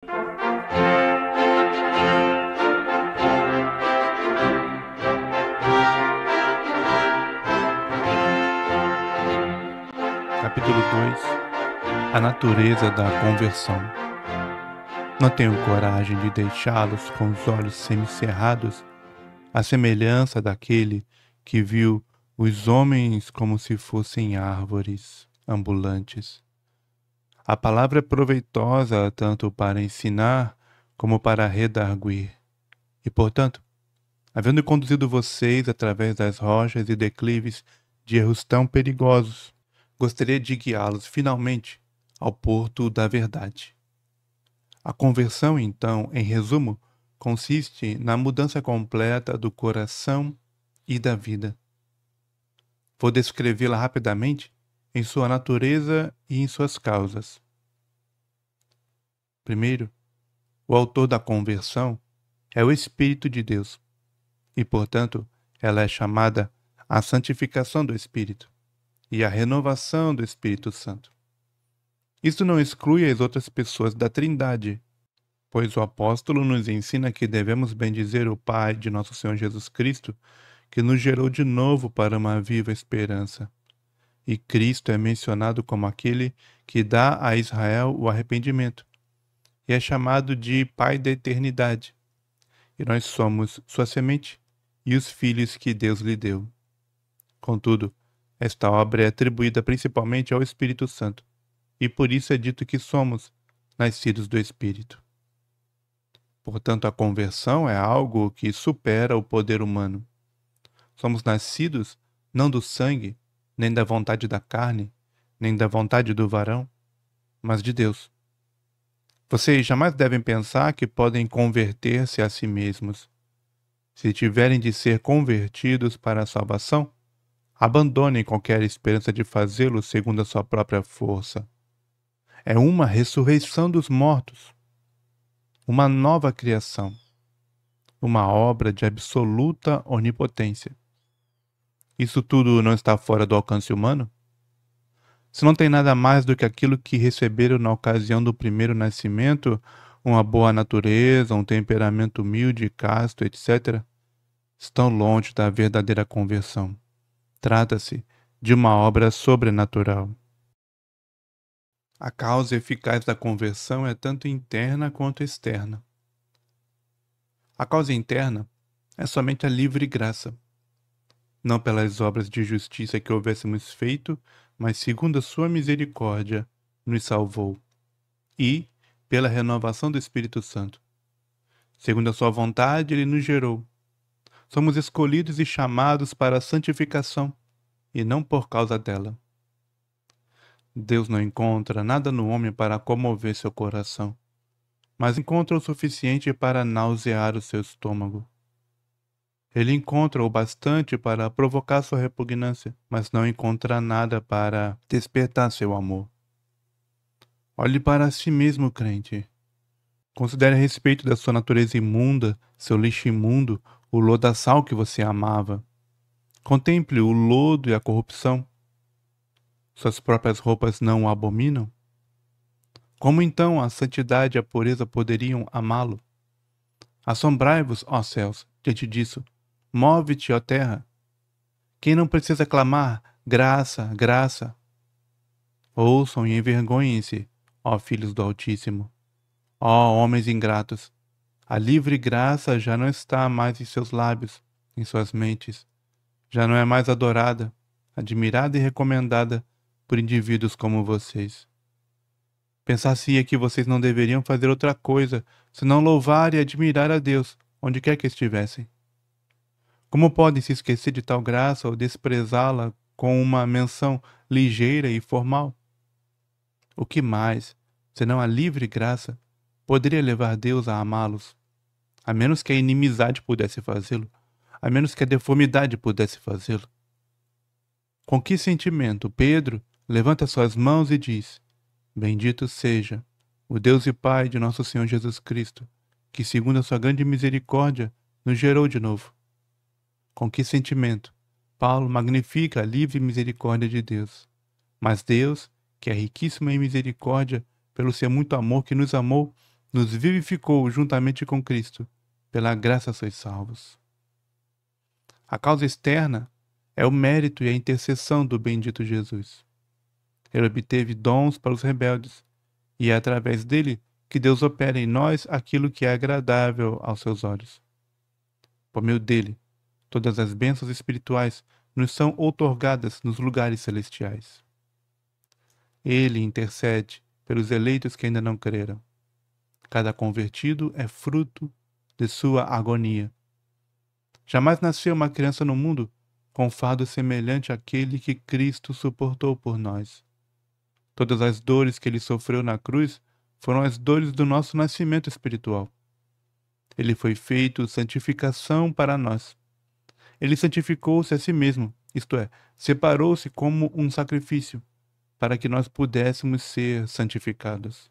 Capítulo 2. A natureza da conversão. Não tenho coragem de deixá-los com os olhos semicerrados, à semelhança daquele que viu os homens como se fossem árvores ambulantes. A palavra é proveitosa tanto para ensinar como para redarguir. E, portanto, havendo conduzido vocês através das rochas e declives de erros tão perigosos, gostaria de guiá-los finalmente ao porto da verdade. A conversão, então, em resumo, consiste na mudança completa do coração e da vida. Vou descrevê-la rapidamente em sua natureza e em suas causas. Primeiro, o autor da conversão é o Espírito de Deus, e, portanto, ela é chamada a santificação do Espírito e a renovação do Espírito Santo. Isso não exclui as outras pessoas da Trindade, pois o apóstolo nos ensina que devemos bendizer o Pai de nosso Senhor Jesus Cristo, que nos gerou de novo para uma viva esperança. E Cristo é mencionado como aquele que dá a Israel o arrependimento, e é chamado de Pai da eternidade. E nós somos sua semente e os filhos que Deus lhe deu. Contudo, esta obra é atribuída principalmente ao Espírito Santo, e por isso é dito que somos nascidos do Espírito. Portanto, a conversão é algo que supera o poder humano. Somos nascidos não do sangue, nem da vontade da carne, nem da vontade do varão, mas de Deus. Vocês jamais devem pensar que podem converter-se a si mesmos. Se tiverem de ser convertidos para a salvação, abandonem qualquer esperança de fazê-lo segundo a sua própria força. É uma ressurreição dos mortos, uma nova criação, uma obra de absoluta onipotência. Isso tudo não está fora do alcance humano? Se não tem nada mais do que aquilo que receberam na ocasião do primeiro nascimento, uma boa natureza, um temperamento humilde, casto, etc., estão longe da verdadeira conversão. Trata-se de uma obra sobrenatural. A causa eficaz da conversão é tanto interna quanto externa. A causa interna é somente a livre graça, não pelas obras de justiça que houvéssemos feito, mas segundo a sua misericórdia nos salvou, e pela renovação do Espírito Santo. Segundo a sua vontade, ele nos gerou. Somos escolhidos e chamados para a santificação, e não por causa dela. Deus não encontra nada no homem para comover seu coração, mas encontra o suficiente para nausear o seu estômago. Ele encontra o bastante para provocar sua repugnância, mas não encontra nada para despertar seu amor. Olhe para si mesmo, crente. Considere a respeito da sua natureza imunda, seu lixo imundo, o lodaçal que você amava. Contemple o lodo e a corrupção. Suas próprias roupas não o abominam? Como então a santidade e a pureza poderiam amá-lo? Assombrai-vos, ó céus, diante disso. Move-te, ó terra. Quem não precisa clamar, graça, graça? Ouçam e envergonhem-se, ó filhos do Altíssimo. Ó homens ingratos, a livre graça já não está mais em seus lábios, em suas mentes. Já não é mais adorada, admirada e recomendada por indivíduos como vocês. Pensar-se-ia que vocês não deveriam fazer outra coisa senão louvar e admirar a Deus, onde quer que estivessem. Como podem se esquecer de tal graça ou desprezá-la com uma menção ligeira e formal? O que mais, senão a livre graça, poderia levar Deus a amá-los? A menos que a inimizade pudesse fazê-lo, a menos que a deformidade pudesse fazê-lo. Com que sentimento Pedro levanta suas mãos e diz: Bendito seja o Deus e Pai de nosso Senhor Jesus Cristo, que segundo a sua grande misericórdia nos gerou de novo. Com que sentimento Paulo magnifica a livre misericórdia de Deus. Mas Deus, que é riquíssimo em misericórdia, pelo seu muito amor que nos amou, nos vivificou juntamente com Cristo. Pela graça sois salvos. A causa externa é o mérito e a intercessão do bendito Jesus. Ele obteve dons para os rebeldes, e é através dele que Deus opera em nós aquilo que é agradável aos seus olhos. Por meio dele, todas as bênçãos espirituais nos são outorgadas nos lugares celestiais. Ele intercede pelos eleitos que ainda não creram. Cada convertido é fruto de sua agonia. Jamais nasceu uma criança no mundo com fardo semelhante àquele que Cristo suportou por nós. Todas as dores que ele sofreu na cruz foram as dores do nosso nascimento espiritual. Ele foi feito santificação para nós. Ele santificou-se a si mesmo, isto é, separou-se como um sacrifício, para que nós pudéssemos ser santificados.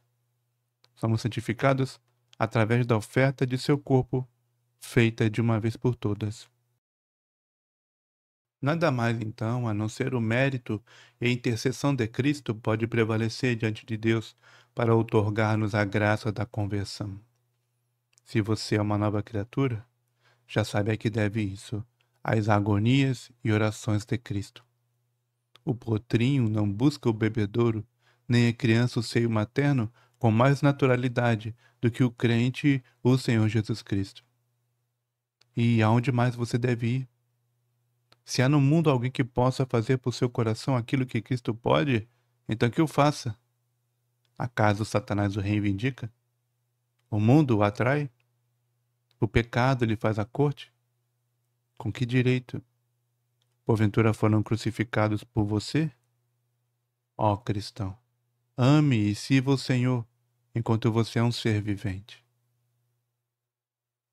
Somos santificados através da oferta de seu corpo, feita de uma vez por todas. Nada mais, então, a não ser o mérito e a intercessão de Cristo pode prevalecer diante de Deus para outorgar-nos a graça da conversão. Se você é uma nova criatura, já sabe a que deve isso, às agonias e orações de Cristo. O potrinho não busca o bebedouro, nem a criança o seio materno com mais naturalidade do que o crente, o Senhor Jesus Cristo. E aonde mais você deve ir? Se há no mundo alguém que possa fazer por seu coração aquilo que Cristo pode, então que o faça. Acaso Satanás o reivindica? O mundo o atrai? O pecado lhe faz a corte? Com que direito? Porventura foram crucificados por você? Ó cristão, ame e sirva o Senhor, enquanto você é um ser vivente.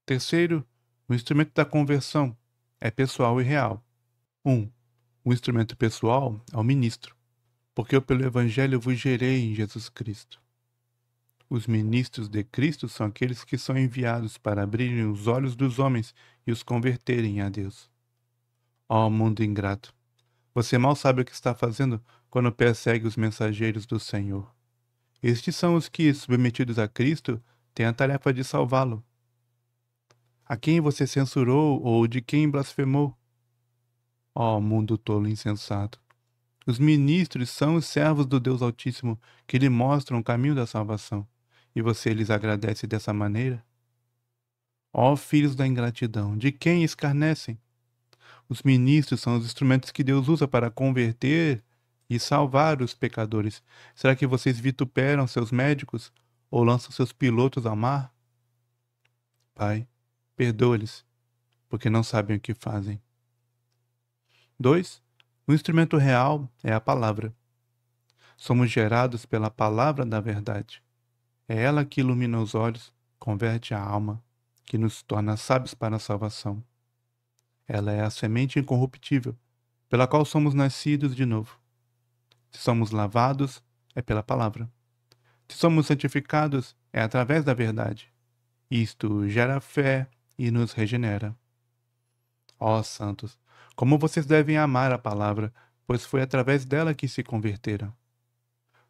Terceiro, o instrumento da conversão é pessoal e real. 1. O instrumento pessoal é o ministro, porque eu pelo Evangelho vos gerei em Jesus Cristo. Os ministros de Cristo são aqueles que são enviados para abrirem os olhos dos homens e os converterem a Deus. Ó mundo ingrato, você mal sabe o que está fazendo quando persegue os mensageiros do Senhor. Estes são os que, submetidos a Cristo, têm a tarefa de salvá-lo. A quem você censurou ou de quem blasfemou? Ó mundo tolo e insensato! Os ministros são os servos do Deus Altíssimo que lhe mostram o caminho da salvação, e você lhes agradece dessa maneira? Ó filhos da ingratidão, de quem escarnecem? Os ministros são os instrumentos que Deus usa para converter e salvar os pecadores. Será que vocês vituperam seus médicos ou lançam seus pilotos ao mar? Pai, perdoa-lhes, porque não sabem o que fazem. 2. O instrumento real é a palavra. Somos gerados pela palavra da verdade. É ela que ilumina os olhos, converte a alma, que nos torna sábios para a salvação. Ela é a semente incorruptível, pela qual somos nascidos de novo. Se somos lavados, é pela palavra. Se somos santificados, é através da verdade. Isto gera fé e nos regenera. Ó santos, como vocês devem amar a palavra, pois foi através dela que se converteram.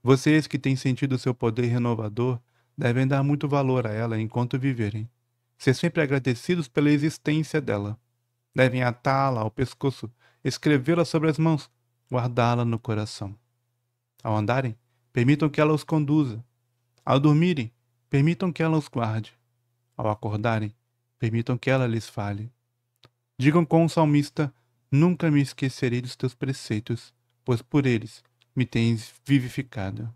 Vocês que têm sentido seu poder renovador, devem dar muito valor a ela enquanto viverem. Ser sempre agradecidos pela existência dela. Devem atá-la ao pescoço, escrevê-la sobre as mãos, guardá-la no coração. Ao andarem, permitam que ela os conduza. Ao dormirem, permitam que ela os guarde. Ao acordarem, permitam que ela lhes fale. Digam com o salmista: nunca me esquecerei dos teus preceitos, pois por eles me tens vivificado.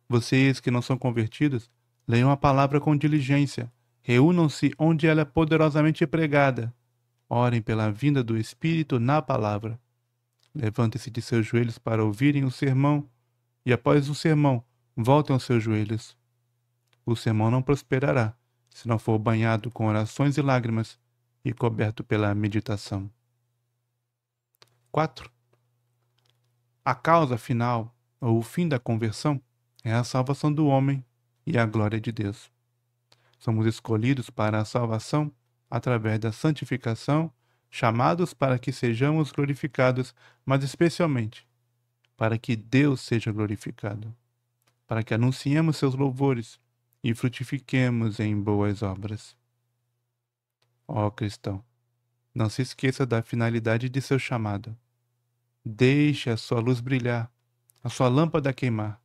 Vocês que não são convertidos, leiam a palavra com diligência, reúnam-se onde ela é poderosamente pregada. Orem pela vinda do Espírito na palavra. Levantem-se de seus joelhos para ouvirem o sermão, e após o sermão, voltem aos seus joelhos. O sermão não prosperará, se não for banhado com orações e lágrimas e coberto pela meditação. 4. A causa final, ou o fim da conversão, é a salvação do homem e a glória de Deus. Somos escolhidos para a salvação através da santificação, chamados para que sejamos glorificados, mas especialmente para que Deus seja glorificado, para que anunciemos seus louvores e frutifiquemos em boas obras. Ó cristão, não se esqueça da finalidade de seu chamado. Deixe a sua luz brilhar, a sua lâmpada queimar.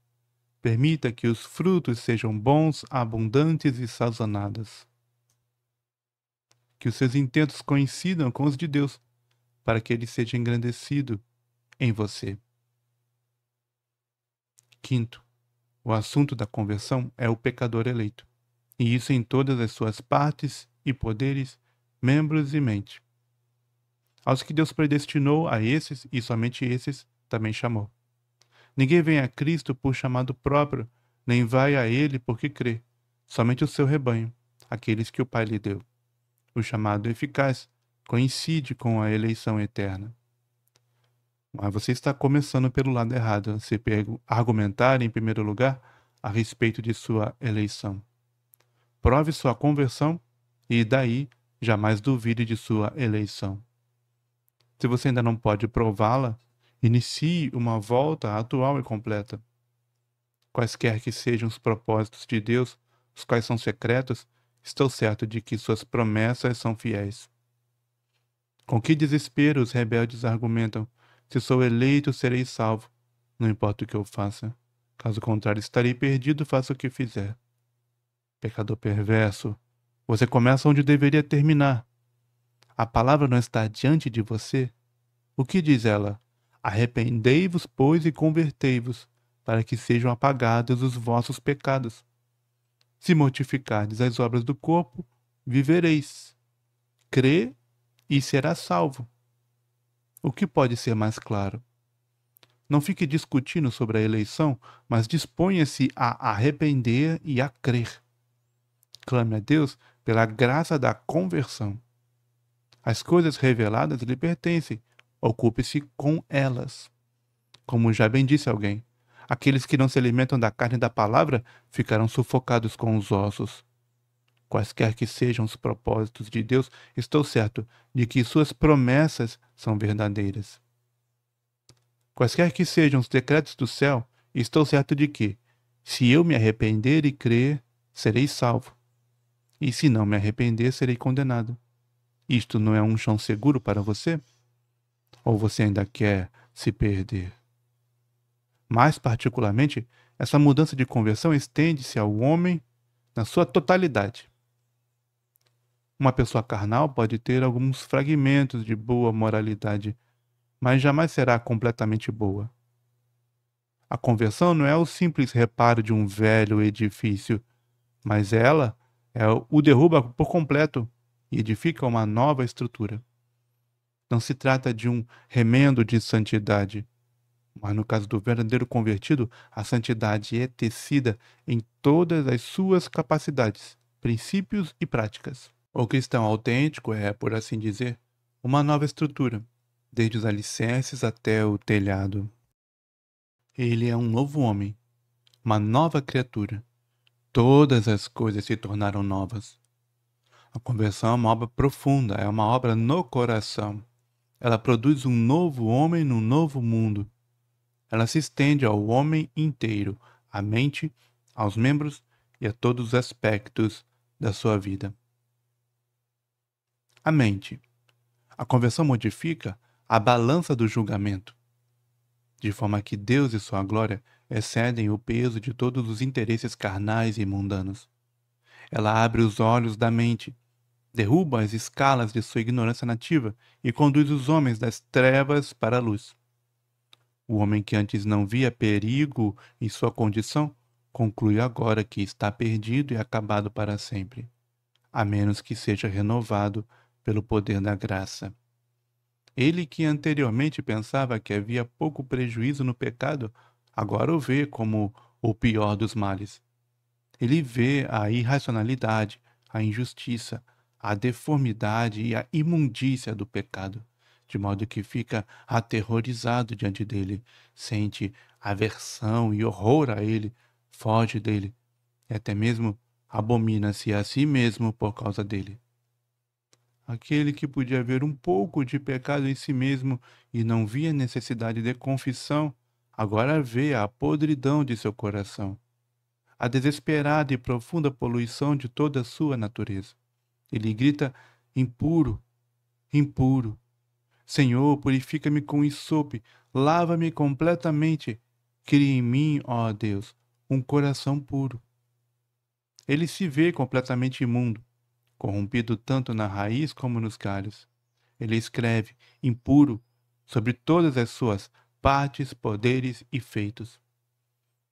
Permita que os frutos sejam bons, abundantes e sazonados. Que os seus intentos coincidam com os de Deus, para que ele seja engrandecido em você. Quinto, o assunto da conversão é o pecador eleito, e isso em todas as suas partes e poderes, membros e mente. Aos que Deus predestinou, a esses, e somente esses, também chamou. Ninguém vem a Cristo por chamado próprio, nem vai a Ele porque crê. Somente o seu rebanho, aqueles que o Pai lhe deu. O chamado eficaz coincide com a eleição eterna. Mas você está começando pelo lado errado, se argumentar, em primeiro lugar, a respeito de sua eleição. Prove sua conversão e, daí, jamais duvide de sua eleição. Se você ainda não pode prová-la, inicie uma volta atual e completa. Quaisquer que sejam os propósitos de Deus, os quais são secretos, estou certo de que suas promessas são fiéis. Com que desespero os rebeldes argumentam: se sou eleito, serei salvo. Não importa o que eu faça. Caso contrário, estarei perdido, faça o que fizer. Pecador perverso, você começa onde deveria terminar. A palavra não está diante de você? O que diz ela? Arrependei-vos, pois, e convertei-vos, para que sejam apagados os vossos pecados. Se mortificardes as obras do corpo, vivereis. Crê e será salvo. O que pode ser mais claro? Não fique discutindo sobre a eleição, mas disponha-se a arrepender e a crer. Clame a Deus pela graça da conversão. As coisas reveladas lhe pertencem, ocupe-se com elas. Como já bem disse alguém, aqueles que não se alimentam da carne da palavra ficarão sufocados com os ossos. Quaisquer que sejam os propósitos de Deus, estou certo de que suas promessas são verdadeiras. Quaisquer que sejam os decretos do céu, estou certo de que, se eu me arrepender e crer, serei salvo. E se não me arrepender, serei condenado. Isto não é um chão seguro para você? Ou você ainda quer se perder? Mais particularmente, essa mudança de conversão estende-se ao homem na sua totalidade. Uma pessoa carnal pode ter alguns fragmentos de boa moralidade, mas jamais será completamente boa. A conversão não é o simples reparo de um velho edifício, mas ela o derruba por completo e edifica uma nova estrutura. Não se trata de um remendo de santidade, mas no caso do verdadeiro convertido, a santidade é tecida em todas as suas capacidades, princípios e práticas. O cristão autêntico é, por assim dizer, uma nova estrutura, desde os alicerces até o telhado. Ele é um novo homem, uma nova criatura. Todas as coisas se tornaram novas. A conversão é uma obra profunda, é uma obra no coração. Ela produz um novo homem num novo mundo. Ela se estende ao homem inteiro, à mente, aos membros e a todos os aspectos da sua vida. A mente. A conversão modifica a balança do julgamento, de forma que Deus e sua glória excedem o peso de todos os interesses carnais e mundanos. Ela abre os olhos da mente, derruba as escalas de sua ignorância nativa e conduz os homens das trevas para a luz. O homem que antes não via perigo em sua condição, conclui agora que está perdido e acabado para sempre, a menos que seja renovado pelo poder da graça. Ele que anteriormente pensava que havia pouco prejuízo no pecado, agora o vê como o pior dos males. Ele vê a irracionalidade, a injustiça, a deformidade e a imundícia do pecado, de modo que fica aterrorizado diante dele, sente aversão e horror a ele, foge dele, e até mesmo abomina-se a si mesmo por causa dele. Aquele que podia ver um pouco de pecado em si mesmo e não via necessidade de confissão, agora vê a podridão de seu coração. a desesperada e profunda poluição de toda a sua natureza. Ele grita: impuro, impuro. Senhor, purifica-me com hisope, lava-me completamente. Cria em mim, ó Deus, um coração puro. Ele se vê completamente imundo, corrompido tanto na raiz como nos galhos. Ele escreve, impuro, sobre todas as suas partes, poderes e feitos.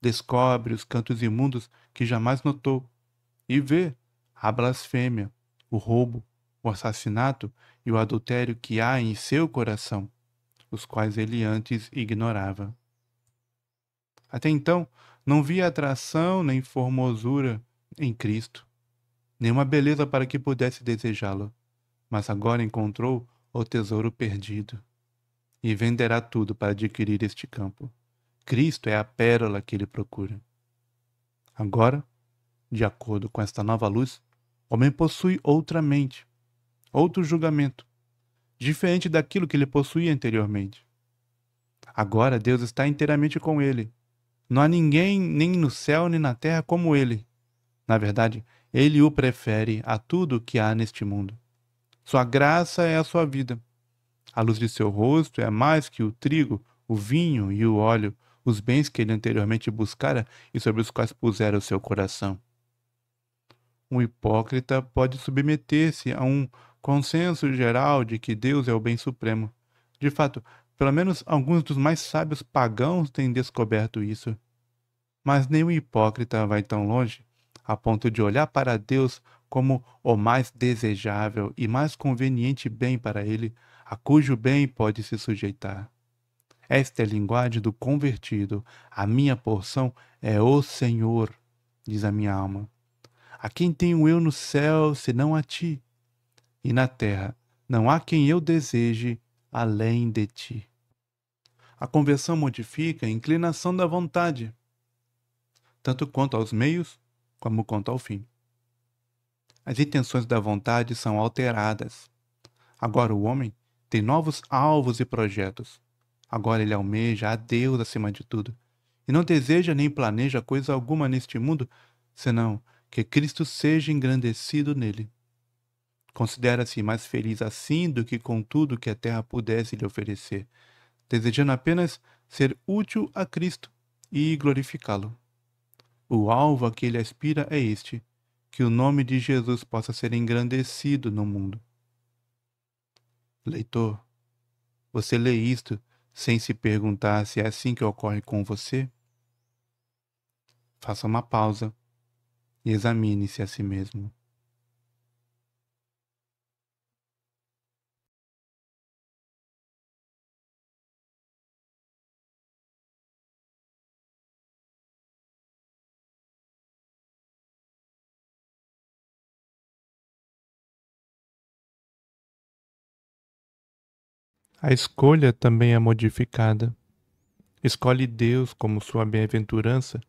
Descobre os cantos imundos que jamais notou e vê a blasfêmia, o roubo, o assassinato e o adultério que há em seu coração, os quais ele antes ignorava. Até então, não via atração nem formosura em Cristo, nenhuma beleza para que pudesse desejá-lo, mas agora encontrou o tesouro perdido e venderá tudo para adquirir este campo. Cristo é a pérola que ele procura. Agora, de acordo com esta nova luz, o homem possui outra mente, outro julgamento, diferente daquilo que ele possuía anteriormente. Agora Deus está inteiramente com ele. Não há ninguém, nem no céu nem na terra, como ele. Na verdade, ele o prefere a tudo o que há neste mundo. Sua graça é a sua vida. A luz de seu rosto é mais que o trigo, o vinho e o óleo, os bens que ele anteriormente buscara e sobre os quais pusera o seu coração. Um hipócrita pode submeter-se a um consenso geral de que Deus é o bem supremo. De fato, pelo menos alguns dos mais sábios pagãos têm descoberto isso. Mas nenhum hipócrita vai tão longe a ponto de olhar para Deus como o mais desejável e mais conveniente bem para ele, a cujo bem pode se sujeitar. Esta é a linguagem do convertido. A minha porção é o Senhor, diz a minha alma. A quem tenho eu no céu, senão a ti? E na terra, não há quem eu deseje além de ti. A conversão modifica a inclinação da vontade, tanto quanto aos meios, como quanto ao fim. As intenções da vontade são alteradas. Agora o homem tem novos alvos e projetos. Agora ele almeja a Deus acima de tudo, e não deseja nem planeja coisa alguma neste mundo, senão que Cristo seja engrandecido nele. Considera-se mais feliz assim do que com tudo que a terra pudesse lhe oferecer, desejando apenas ser útil a Cristo e glorificá-lo. O alvo a que ele aspira é este, que o nome de Jesus possa ser engrandecido no mundo. Leitor, você lê isto sem se perguntar se é assim que ocorre com você? Faça uma pausa e examine-se a si mesmo. A escolha também é modificada. Escolhe Deus como sua bem-aventurança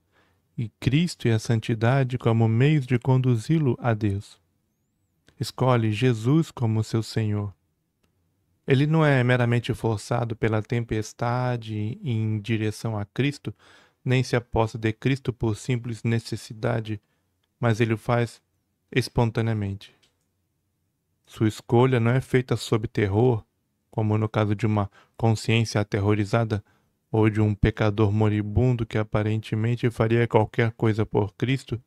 e Cristo e a santidade como meios de conduzi-lo a Deus. Escolhe Jesus como seu Senhor. Ele não é meramente forçado pela tempestade em direção a Cristo, nem se aposta de Cristo por simples necessidade, mas ele o faz espontaneamente. Sua escolha não é feita sob terror, como no caso de uma consciência aterrorizada ou de um pecador moribundo que aparentemente faria qualquer coisa por Cristo,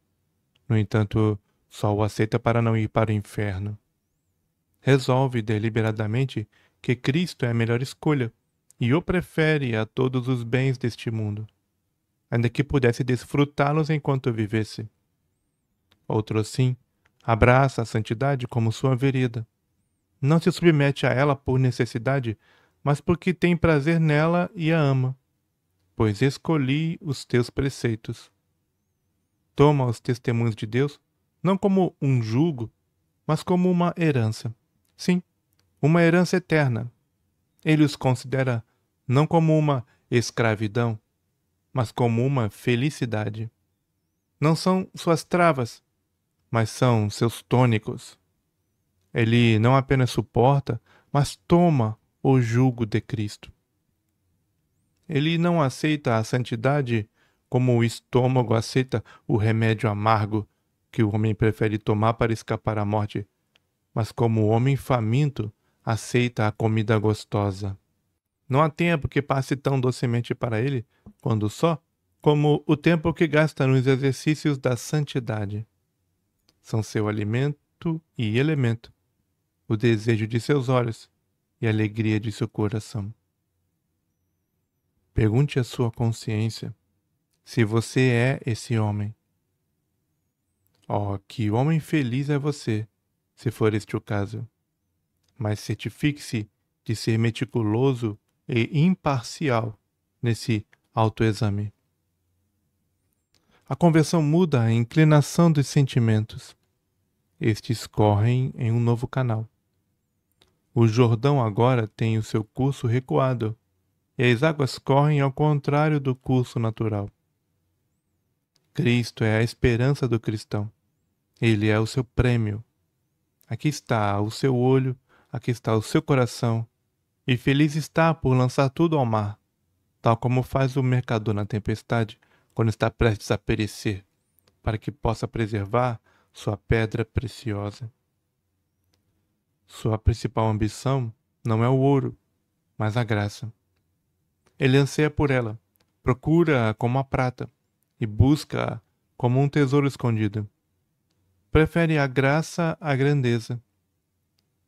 no entanto, só o aceita para não ir para o inferno. Resolve deliberadamente que Cristo é a melhor escolha e o prefere a todos os bens deste mundo, ainda que pudesse desfrutá-los enquanto vivesse. Outro assim, abraça a santidade como sua vereda. Não se submete a ela por necessidade, mas porque tem prazer nela e a ama, pois escolhi os teus preceitos. Toma os testemunhos de Deus não como um jugo, mas como uma herança. Sim, uma herança eterna. Ele os considera não como uma escravidão, mas como uma felicidade. Não são suas travas, mas são seus tônicos. Ele não apenas suporta, mas toma o jugo de Cristo. Ele não aceita a santidade como o estômago aceita o remédio amargo que o homem prefere tomar para escapar à morte, mas como o homem faminto aceita a comida gostosa. Não há tempo que passe tão docemente para ele, quando só, como o tempo que gasta nos exercícios da santidade. São seu alimento e elemento, o desejo de seus olhos e a alegria de seu coração. Pergunte à sua consciência se você é esse homem. Oh, que homem feliz é você, se for este o caso. Mas certifique-se de ser meticuloso e imparcial nesse autoexame. A conversão muda a inclinação dos sentimentos. Estes correm em um novo canal. O Jordão agora tem o seu curso recuado, e as águas correm ao contrário do curso natural. Cristo é a esperança do cristão. Ele é o seu prêmio. Aqui está o seu olho, aqui está o seu coração, e feliz está por lançar tudo ao mar, tal como faz o mercador na tempestade, quando está prestes a perecer, para que possa preservar sua pedra preciosa. Sua principal ambição não é o ouro, mas a graça. Ele anseia por ela, procura-a como a prata, e busca-a como um tesouro escondido. Prefere a graça à grandeza.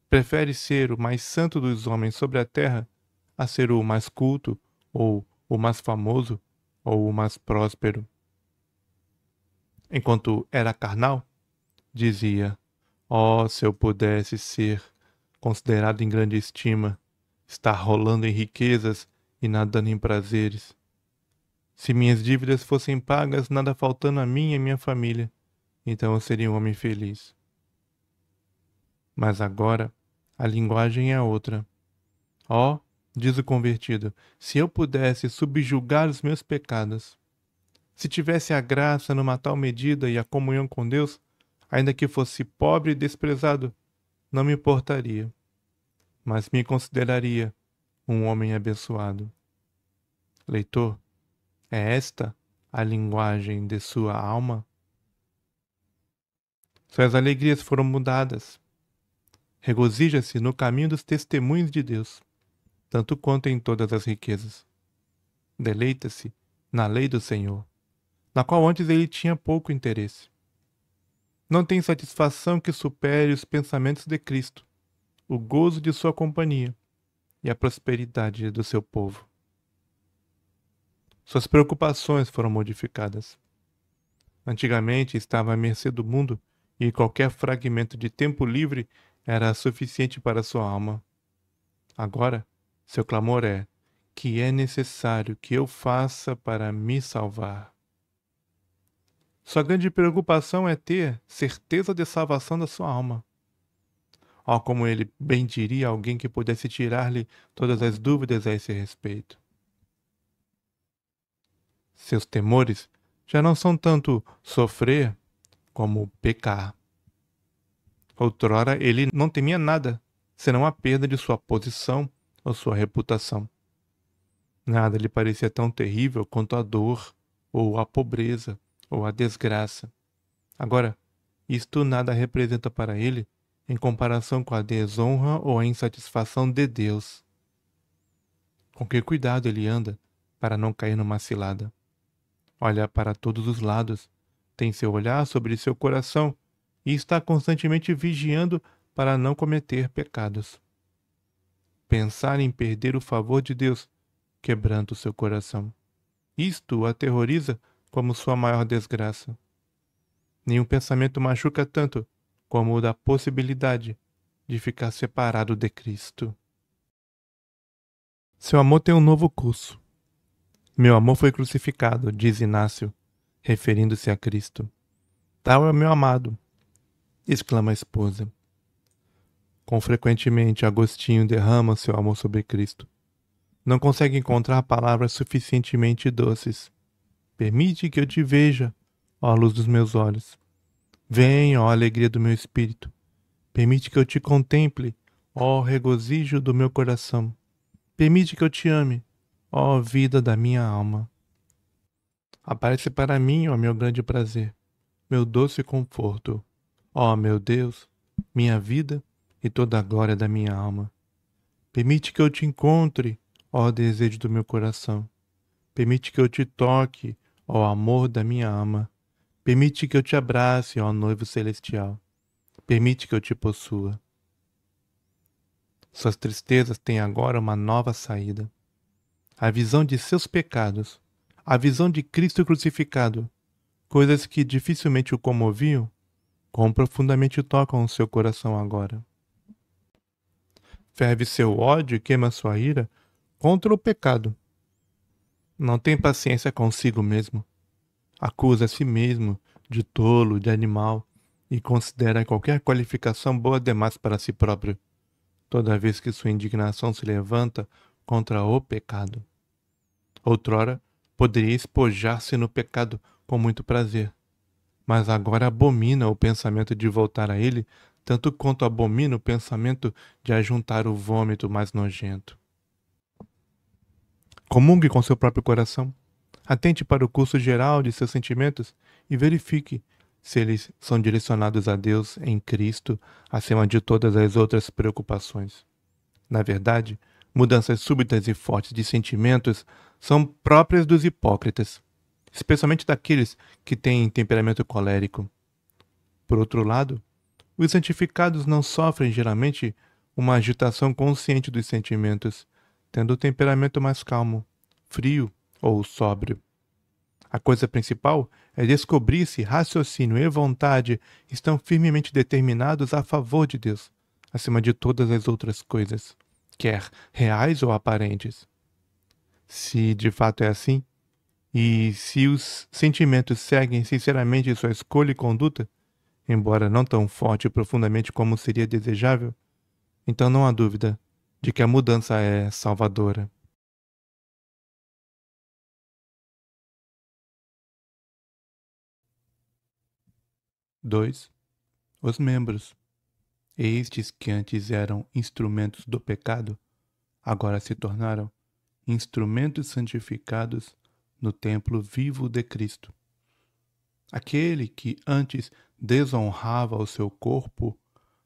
Prefere ser o mais santo dos homens sobre a terra a ser o mais culto, ou o mais famoso, ou o mais próspero. Enquanto era carnal, dizia: oh, se eu pudesse ser considerado em grande estima, estar rolando em riquezas e nadando em prazeres. Se minhas dívidas fossem pagas, nada faltando a mim e a minha família, então eu seria um homem feliz. Mas agora, a linguagem é outra. Oh, diz o convertido, se eu pudesse subjugar os meus pecados, se tivesse a graça numa tal medida e a comunhão com Deus, ainda que fosse pobre e desprezado, não me importaria, mas me consideraria um homem abençoado. Leitor, é esta a linguagem de sua alma? Suas alegrias foram mudadas. Regozija-se no caminho dos testemunhos de Deus, tanto quanto em todas as riquezas. Deleita-se na lei do Senhor, na qual antes ele tinha pouco interesse. Não tem satisfação que supere os pensamentos de Cristo, o gozo de sua companhia e a prosperidade do seu povo. Suas preocupações foram modificadas. Antigamente estava à mercê do mundo e qualquer fragmento de tempo livre era suficiente para sua alma. Agora, seu clamor é: que é necessário que eu faça para me salvar? Sua grande preocupação é ter certeza de salvação da sua alma. Oh, como ele bem diria alguém que pudesse tirar-lhe todas as dúvidas a esse respeito. Seus temores já não são tanto sofrer como pecar. Outrora ele não temia nada, senão a perda de sua posição ou sua reputação. Nada lhe parecia tão terrível quanto a dor, ou a pobreza, ou a desgraça. Agora, isto nada representa para ele em comparação com a desonra ou a insatisfação de Deus. Com que cuidado ele anda para não cair numa cilada. Olha para todos os lados, tem seu olhar sobre seu coração e está constantemente vigiando para não cometer pecados. Pensar em perder o favor de Deus quebranta o seu coração. Isto o aterroriza como sua maior desgraça. Nenhum pensamento machuca tanto como o da possibilidade de ficar separado de Cristo. Seu amor tem um novo curso. Meu amor foi crucificado, diz Inácio, referindo-se a Cristo. Tal é o meu amado, exclama a esposa. Com frequentemente, Agostinho derrama seu amor sobre Cristo. Não consegue encontrar palavras suficientemente doces. Permite que eu te veja, ó luz dos meus olhos. Vem, ó alegria do meu espírito. Permite que eu te contemple, ó regozijo do meu coração. Permite que eu te ame, ó vida da minha alma. Aparece para mim, ó meu grande prazer, meu doce conforto. Ó meu Deus, minha vida e toda a glória da minha alma. Permite que eu te encontre, ó desejo do meu coração. Permite que eu te toque, ó amor da minha alma. Permite que eu te abrace, ó noivo celestial. Permite que eu te possua. Suas tristezas têm agora uma nova saída. A visão de seus pecados, a visão de Cristo crucificado, coisas que dificilmente o comoviam, quão profundamente tocam o seu coração agora. Ferve seu ódio e queima sua ira contra o pecado. Não tem paciência consigo mesmo. Acusa a si mesmo de tolo, de animal, e considera qualquer qualificação boa demais para si próprio, toda vez que sua indignação se levanta contra o pecado. Outrora, poderia espojar-se no pecado com muito prazer, mas agora abomina o pensamento de voltar a ele, tanto quanto abomina o pensamento de ajuntar o vômito mais nojento. Comungue com seu próprio coração. Atente para o curso geral de seus sentimentos e verifique se eles são direcionados a Deus em Cristo acima de todas as outras preocupações. Na verdade, mudanças súbitas e fortes de sentimentos são próprias dos hipócritas, especialmente daqueles que têm temperamento colérico. Por outro lado, os santificados não sofrem geralmente uma agitação consciente dos sentimentos, tendo o temperamento mais calmo, frio ou sóbrio. A coisa principal é descobrir se raciocínio e vontade estão firmemente determinados a favor de Deus, acima de todas as outras coisas, quer reais ou aparentes. Se de fato é assim, e se os sentimentos seguem sinceramente sua escolha e conduta, embora não tão forte e profundamente como seria desejável, então não há dúvida de que a mudança é salvadora. 2. Os membros. Estes que antes eram instrumentos do pecado, agora se tornaram instrumentos santificados no templo vivo de Cristo. Aquele que antes desonrava o seu corpo,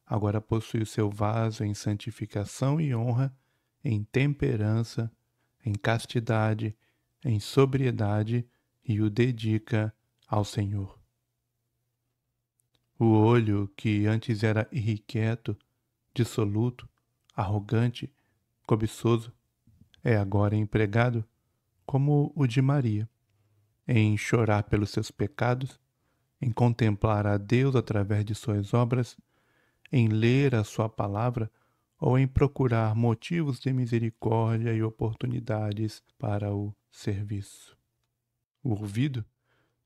agora possui o seu vaso em santificação e honra, em temperança, em castidade, em sobriedade e o dedica ao Senhor. O olho que antes era irrequieto, dissoluto, arrogante, cobiçoso, é agora empregado como o de Maria, em chorar pelos seus pecados, em contemplar a Deus através de suas obras, em ler a sua palavra ou em procurar motivos de misericórdia e oportunidades para o serviço. O ouvido,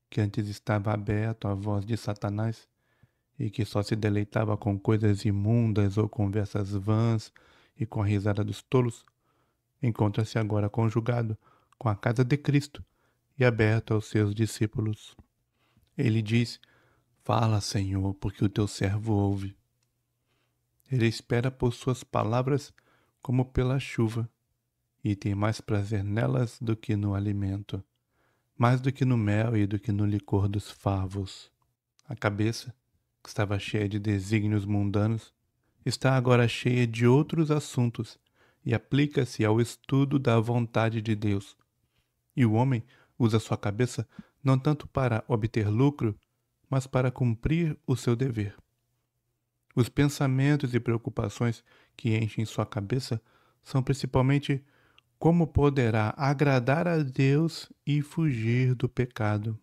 que antes estava aberto à voz de Satanás e que só se deleitava com coisas imundas ou conversas vãs e com a risada dos tolos, encontra-se agora conjugado com a casa de Cristo e aberto aos seus discípulos. Ele diz: Fala, Senhor, porque o teu servo ouve. Ele espera por suas palavras como pela chuva, e tem mais prazer nelas do que no alimento, mais do que no mel e do que no licor dos favos. A cabeça, que estava cheia de desígnios mundanos, está agora cheia de outros assuntos e aplica-se ao estudo da vontade de Deus. E o homem usa sua cabeça não tanto para obter lucro, mas para cumprir o seu dever. Os pensamentos e preocupações que enchem sua cabeça são principalmente como poderá agradar a Deus e fugir do pecado.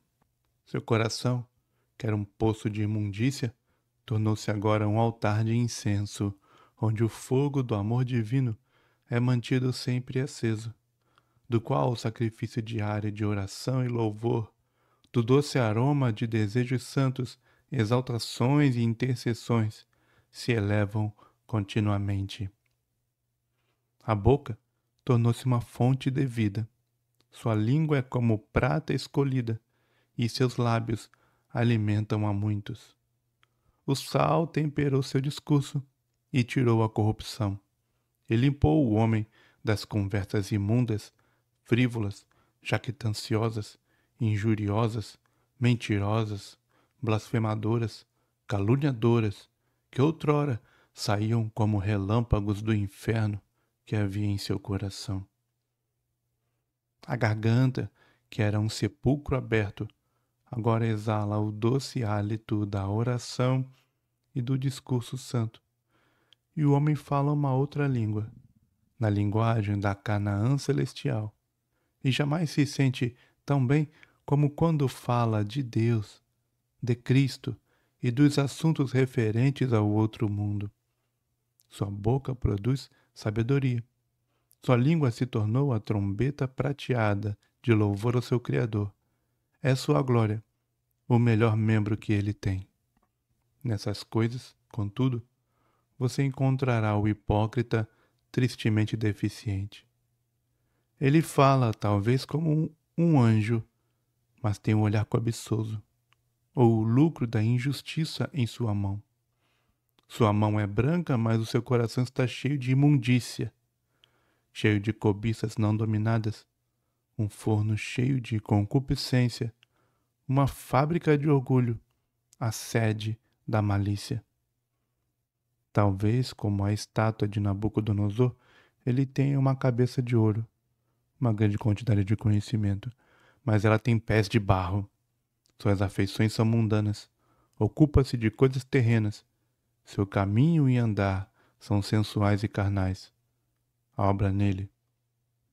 Seu coração, que era um poço de imundícia, tornou-se agora um altar de incenso, onde o fogo do amor divino é mantido sempre aceso, do qual o sacrifício diário de oração e louvor, do doce aroma de desejos santos, exaltações e intercessões, se elevam continuamente. A boca tornou-se uma fonte de vida. Sua língua é como prata escolhida, e seus lábios alimentam a muitos. O sal temperou seu discurso e tirou a corrupção. E limpou o homem das conversas imundas, frívolas, jactanciosas injuriosas, mentirosas, blasfemadoras, caluniadoras, que outrora saíam como relâmpagos do inferno que havia em seu coração. A garganta, que era um sepulcro aberto, agora exala o doce hálito da oração e do discurso santo. E o homem fala uma outra língua, na linguagem da Canaã celestial, e jamais se sente tão bem como quando fala de Deus, de Cristo e dos assuntos referentes ao outro mundo. Sua boca produz sabedoria. Sua língua se tornou a trombeta prateada de louvor ao seu Criador. É sua glória, o melhor membro que ele tem. Nessas coisas, contudo, você encontrará o hipócrita tristemente deficiente. Ele fala talvez como um anjo, mas tem um olhar cobiçoso, ou o lucro da injustiça em sua mão. Sua mão é branca, mas o seu coração está cheio de imundícia, cheio de cobiças não dominadas, um forno cheio de concupiscência, uma fábrica de orgulho, a sede da malícia. Talvez, como a estátua de Nabucodonosor, ele tenha uma cabeça de ouro, uma grande quantidade de conhecimento, mas ela tem pés de barro. Suas afeições são mundanas, ocupa-se de coisas terrenas. Seu caminho e andar são sensuais e carnais. A obra nele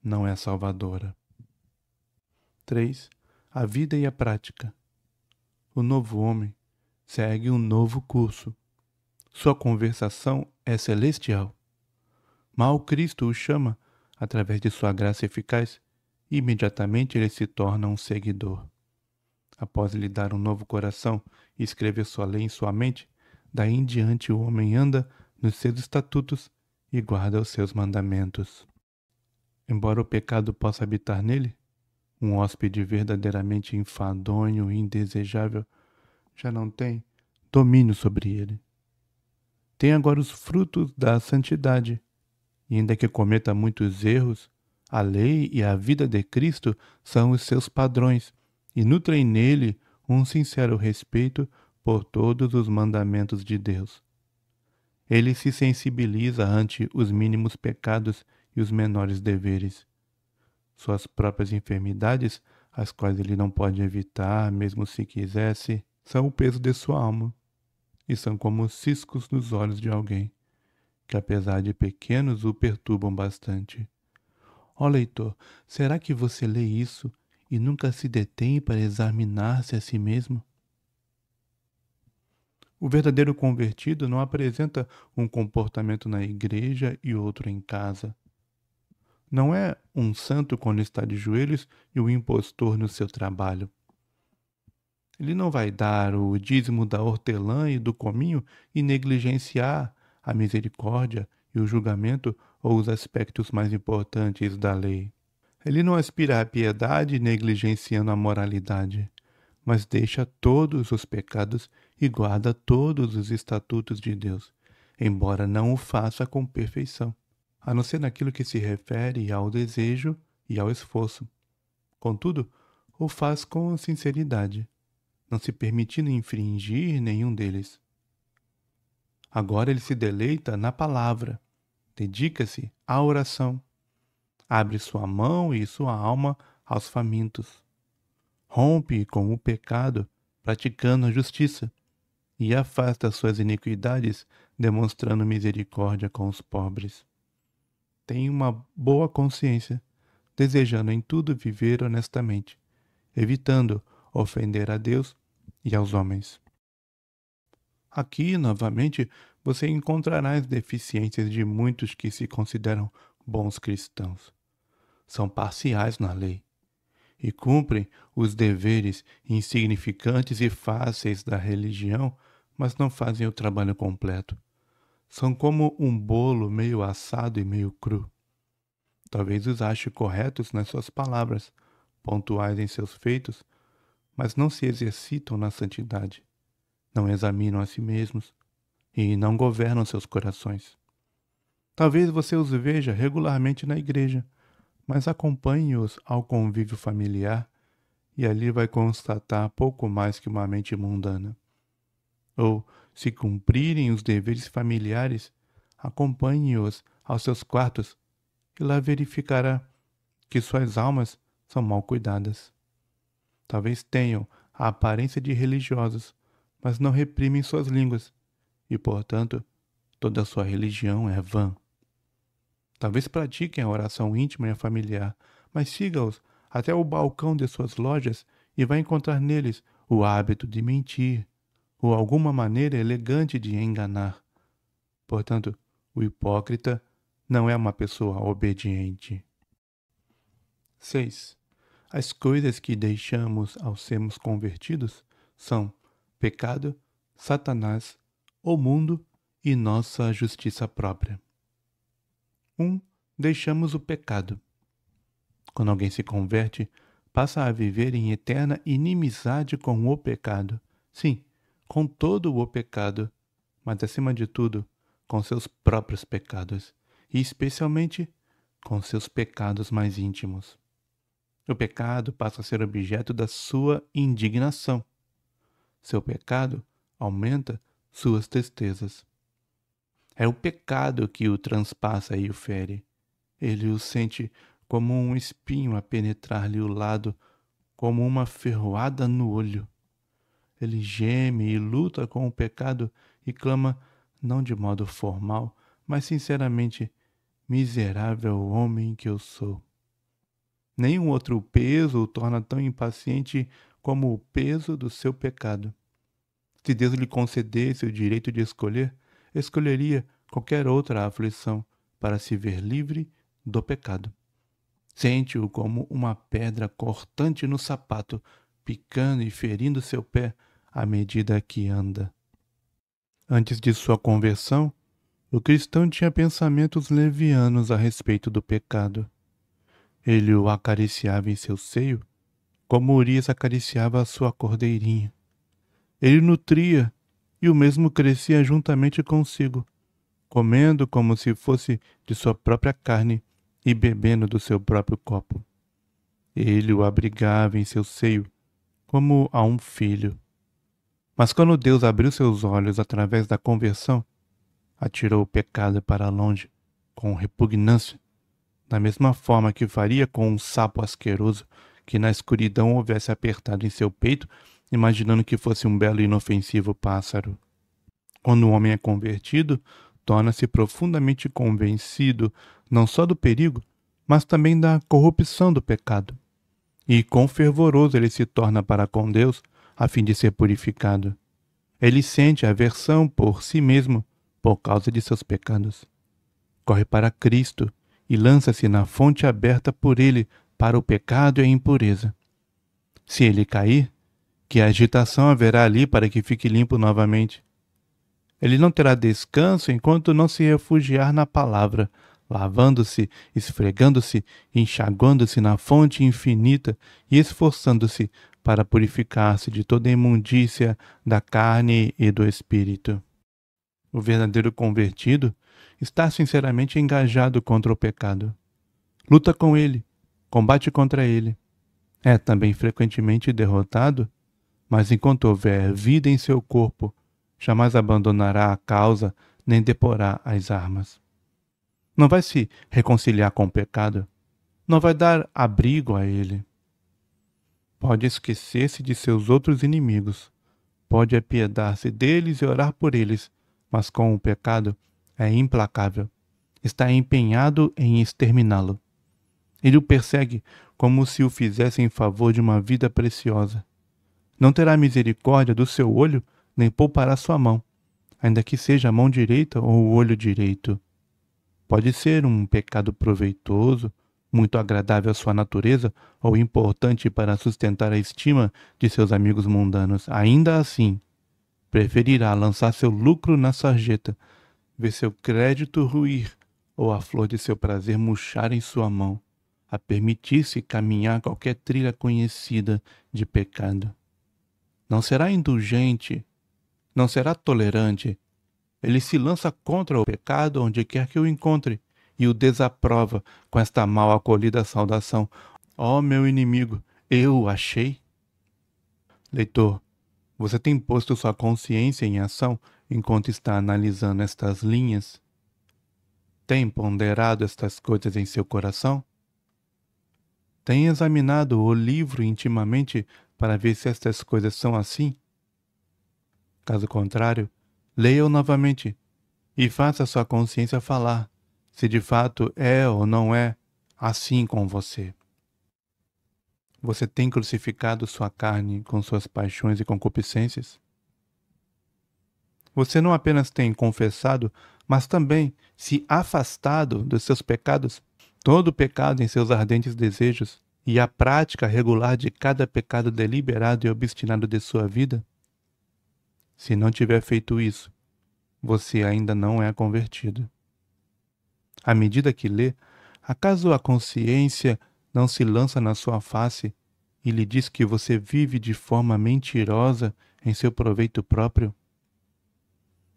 não é salvadora. 3. A vida e a prática. O novo homem segue um novo curso. Sua conversação é celestial. Mal Cristo o chama, através de sua graça eficaz, e imediatamente ele se torna um seguidor. Após lhe dar um novo coração e escrever sua lei em sua mente, daí em diante o homem anda nos seus estatutos e guarda os seus mandamentos. Embora o pecado possa habitar nele, um hóspede verdadeiramente enfadonho e indesejável já não tem domínio sobre ele. Tem agora os frutos da santidade, e ainda que cometa muitos erros, a lei e a vida de Cristo são os seus padrões e nutrem nele um sincero respeito por todos os mandamentos de Deus. Ele se sensibiliza ante os mínimos pecados e os menores deveres. Suas próprias enfermidades, as quais ele não pode evitar, mesmo se quisesse, são o peso de sua alma, e são como ciscos nos olhos de alguém, que apesar de pequenos o perturbam bastante. Ó leitor, será que você lê isso e nunca se detém para examinar-se a si mesmo? O verdadeiro convertido não apresenta um comportamento na igreja e outro em casa. Não é um santo quando está de joelhos e um impostor no seu trabalho. Ele não vai dar o dízimo da hortelã e do cominho e negligenciar a misericórdia e o julgamento ou os aspectos mais importantes da lei. Ele não aspira à piedade negligenciando a moralidade, mas deixa todos os pecados e guarda todos os estatutos de Deus, embora não o faça com perfeição, a não ser naquilo que se refere ao desejo e ao esforço. Contudo, o faz com sinceridade, não se permitindo infringir nenhum deles. Agora ele se deleita na palavra, dedica-se à oração, abre sua mão e sua alma aos famintos, rompe com o pecado, praticando a justiça, e afasta suas iniquidades, demonstrando misericórdia com os pobres. Tem uma boa consciência, desejando em tudo viver honestamente, evitando ofender a Deus e aos homens. Aqui, novamente, você encontrará as deficiências de muitos que se consideram bons cristãos. São parciais na lei e cumprem os deveres insignificantes e fáceis da religião, mas não fazem o trabalho completo. São como um bolo meio assado e meio cru. Talvez os ache corretos nas suas palavras, pontuais em seus feitos, mas não se exercitam na santidade, não examinam a si mesmos e não governam seus corações. Talvez você os veja regularmente na igreja, mas acompanhe-os ao convívio familiar e ali vai constatar pouco mais que uma mente mundana. Ou, se cumprirem os deveres familiares, acompanhe-os aos seus quartos e lá verificará que suas almas são mal cuidadas. Talvez tenham a aparência de religiosos, mas não reprimem suas línguas, e, portanto, toda sua religião é vã. Talvez pratiquem a oração íntima e a familiar, mas siga-os até o balcão de suas lojas e vai encontrar neles o hábito de mentir, ou alguma maneira elegante de enganar. Portanto, o hipócrita não é uma pessoa obediente. 6. As coisas que deixamos ao sermos convertidos são pecado, Satanás, o mundo e nossa justiça própria. 1. Deixamos o pecado. Quando alguém se converte, passa a viver em eterna inimizade com o pecado. Sim, com todo o pecado, mas acima de tudo, com seus próprios pecados, e especialmente com seus pecados mais íntimos. O pecado passa a ser objeto da sua indignação. Seu pecado aumenta suas tristezas. É o pecado que o transpassa e o fere. Ele o sente como um espinho a penetrar-lhe o lado, como uma ferroada no olho. Ele geme e luta com o pecado e clama, não de modo formal, mas sinceramente, miserável homem que eu sou. Nenhum outro peso o torna tão impaciente como o peso do seu pecado. Se Deus lhe concedesse o direito de escolher, escolheria qualquer outra aflição para se ver livre do pecado. Sente-o como uma pedra cortante no sapato, picando e ferindo seu pé à medida que anda. Antes de sua conversão, o cristão tinha pensamentos levianos a respeito do pecado. Ele o acariciava em seu seio, como Urias acariciava a sua cordeirinha. Ele nutria, e o mesmo crescia juntamente consigo, comendo como se fosse de sua própria carne e bebendo do seu próprio copo. Ele o abrigava em seu seio, como a um filho. Mas quando Deus abriu seus olhos através da conversão, atirou o pecado para longe, com repugnância, da mesma forma que faria com um sapo asqueroso que na escuridão houvesse apertado em seu peito, imaginando que fosse um belo e inofensivo pássaro. Quando o homem é convertido, torna-se profundamente convencido não só do perigo, mas também da corrupção do pecado. E quão fervoroso ele se torna para com Deus, a fim de ser purificado. Ele sente aversão por si mesmo, por causa de seus pecados. Corre para Cristo e lança-se na fonte aberta por ele para o pecado e a impureza. Se ele cair, que agitação haverá ali para que fique limpo novamente? Ele não terá descanso enquanto não se refugiar na palavra, lavando-se, esfregando-se, enxaguando-se na fonte infinita e esforçando-se para purificar-se de toda a imundícia da carne e do espírito. O verdadeiro convertido está sinceramente engajado contra o pecado. Luta com ele, combate contra ele. É também frequentemente derrotado, mas enquanto houver vida em seu corpo, jamais abandonará a causa nem deporá as armas. Não vai se reconciliar com o pecado, não vai dar abrigo a ele. Pode esquecer-se de seus outros inimigos, pode apiedar-se deles e orar por eles, mas com o pecado é implacável, está empenhado em exterminá-lo. Ele o persegue como se o fizesse em favor de uma vida preciosa. Não terá misericórdia do seu olho, nem poupará sua mão, ainda que seja a mão direita ou o olho direito. Pode ser um pecado proveitoso, muito agradável à sua natureza ou importante para sustentar a estima de seus amigos mundanos. Ainda assim, preferirá lançar seu lucro na sarjeta, ver seu crédito ruir ou a flor de seu prazer murchar em sua mão, a permitir-se caminhar qualquer trilha conhecida de pecado. Não será indulgente, não será tolerante. Ele se lança contra o pecado onde quer que o encontre e o desaprova com esta mal acolhida saudação: ó meu inimigo, eu o achei. Leitor, você tem posto sua consciência em ação enquanto está analisando estas linhas? Tem ponderado estas coisas em seu coração? Tem examinado o livro intimamente para ver se estas coisas são assim? Caso contrário, leia-o novamente e faça sua consciência falar se de fato é ou não é assim com você. Você tem crucificado sua carne com suas paixões e concupiscências? Você não apenas tem confessado, mas também se afastado dos seus pecados, todo pecado em seus ardentes desejos, e a prática regular de cada pecado deliberado e obstinado de sua vida? Se não tiver feito isso, você ainda não é convertido. À medida que lê, acaso a consciência não se lança na sua face e lhe diz que você vive de forma mentirosa em seu proveito próprio?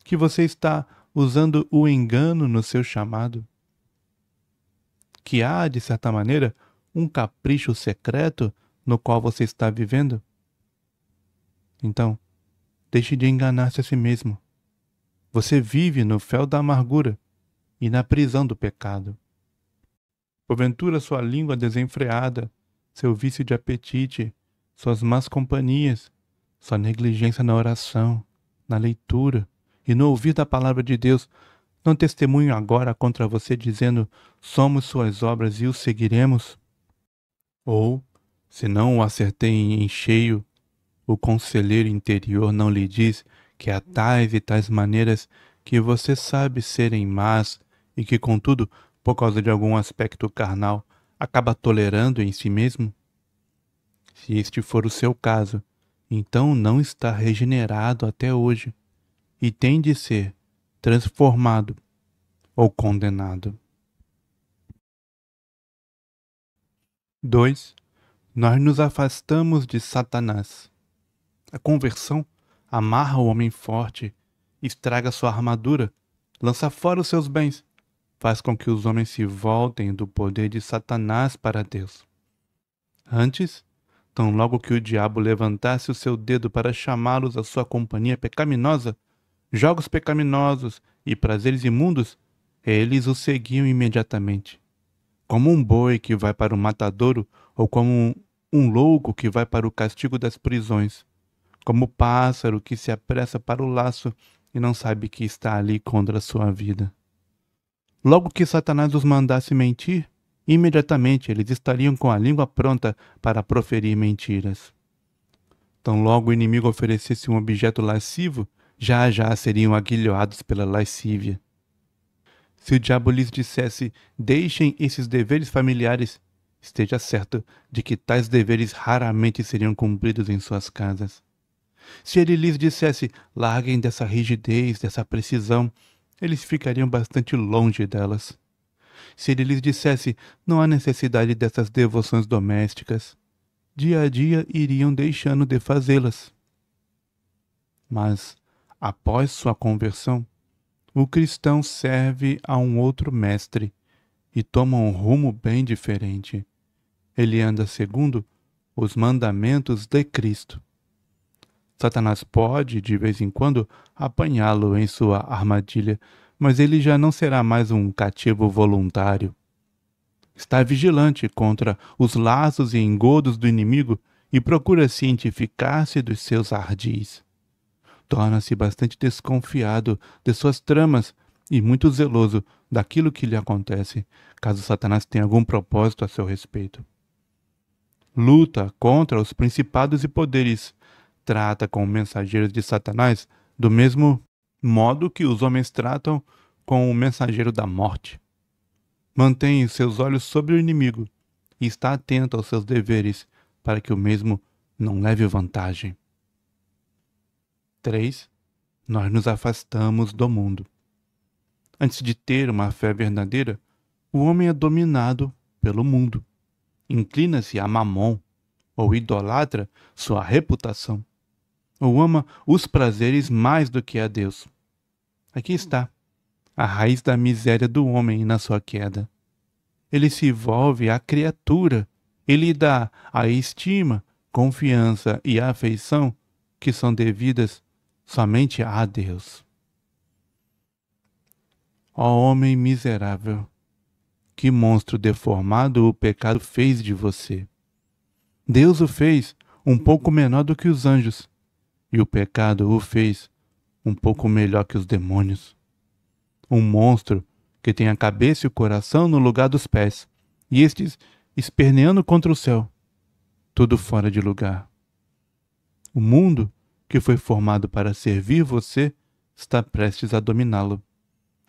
Que você está usando o engano no seu chamado? Que há, de certa maneira, um capricho secreto no qual você está vivendo? Então, deixe de enganar-se a si mesmo. Você vive no fel da amargura e na prisão do pecado. Porventura sua língua desenfreada, seu vício de apetite, suas más companhias, sua negligência na oração, na leitura e no ouvir da palavra de Deus, não testemunham agora contra você dizendo, somos suas obras e o seguiremos? Ou, se não o acertei em cheio, o conselheiro interior não lhe diz que há tais e tais maneiras que você sabe serem más e que, contudo, por causa de algum aspecto carnal, acaba tolerando em si mesmo? Se este for o seu caso, então não está regenerado até hoje e tem de ser transformado ou condenado. 2. Nós nos afastamos de Satanás. A conversão amarra o homem forte, estraga sua armadura, lança fora os seus bens, faz com que os homens se voltem do poder de Satanás para Deus. Antes, tão logo que o diabo levantasse o seu dedo para chamá-los à sua companhia pecaminosa, jogos pecaminosos e prazeres imundos, eles o seguiam imediatamente. Como um boi que vai para o matadouro ou como um louco que vai para o castigo das prisões, como o pássaro que se apressa para o laço e não sabe que está ali contra a sua vida. Logo que Satanás os mandasse mentir, imediatamente eles estariam com a língua pronta para proferir mentiras. Tão logo o inimigo oferecesse um objeto lascivo, já seriam aguilhoados pela lascívia. Se o diabo lhes dissesse, deixem esses deveres familiares, esteja certo de que tais deveres raramente seriam cumpridos em suas casas. Se ele lhes dissesse, larguem dessa rigidez, dessa precisão, eles ficariam bastante longe delas. Se ele lhes dissesse, não há necessidade dessas devoções domésticas, dia a dia iriam deixando de fazê-las. Mas, após sua conversão, o cristão serve a um outro mestre e toma um rumo bem diferente. Ele anda segundo os mandamentos de Cristo. Satanás pode, de vez em quando, apanhá-lo em sua armadilha, mas ele já não será mais um cativo voluntário. Está vigilante contra os laços e engodos do inimigo e procura cientificar-se dos seus ardis. Torna-se bastante desconfiado de suas tramas e muito zeloso daquilo que lhe acontece, caso Satanás tenha algum propósito a seu respeito. Luta contra os principados e poderes, trata com mensageiros de Satanás do mesmo modo que os homens tratam com o mensageiro da morte. Mantém os seus olhos sobre o inimigo e está atento aos seus deveres para que o mesmo não leve vantagem. 3. Nós nos afastamos do mundo. Antes de ter uma fé verdadeira, o homem é dominado pelo mundo. Inclina-se a Mamon, ou idolatra sua reputação, ou ama os prazeres mais do que a Deus. Aqui está a raiz da miséria do homem na sua queda. Ele se volve à criatura, ele dá a estima confiança e afeição que são devidas somente a Deus. Ó homem miserável, que monstro deformado o pecado fez de você. Deus o fez um pouco menor do que os anjos, e o pecado o fez um pouco melhor que os demônios. Um monstro que tem a cabeça e o coração no lugar dos pés, e estes esperneando contra o céu, tudo fora de lugar. O mundo que foi formado para servir você está prestes a dominá-lo.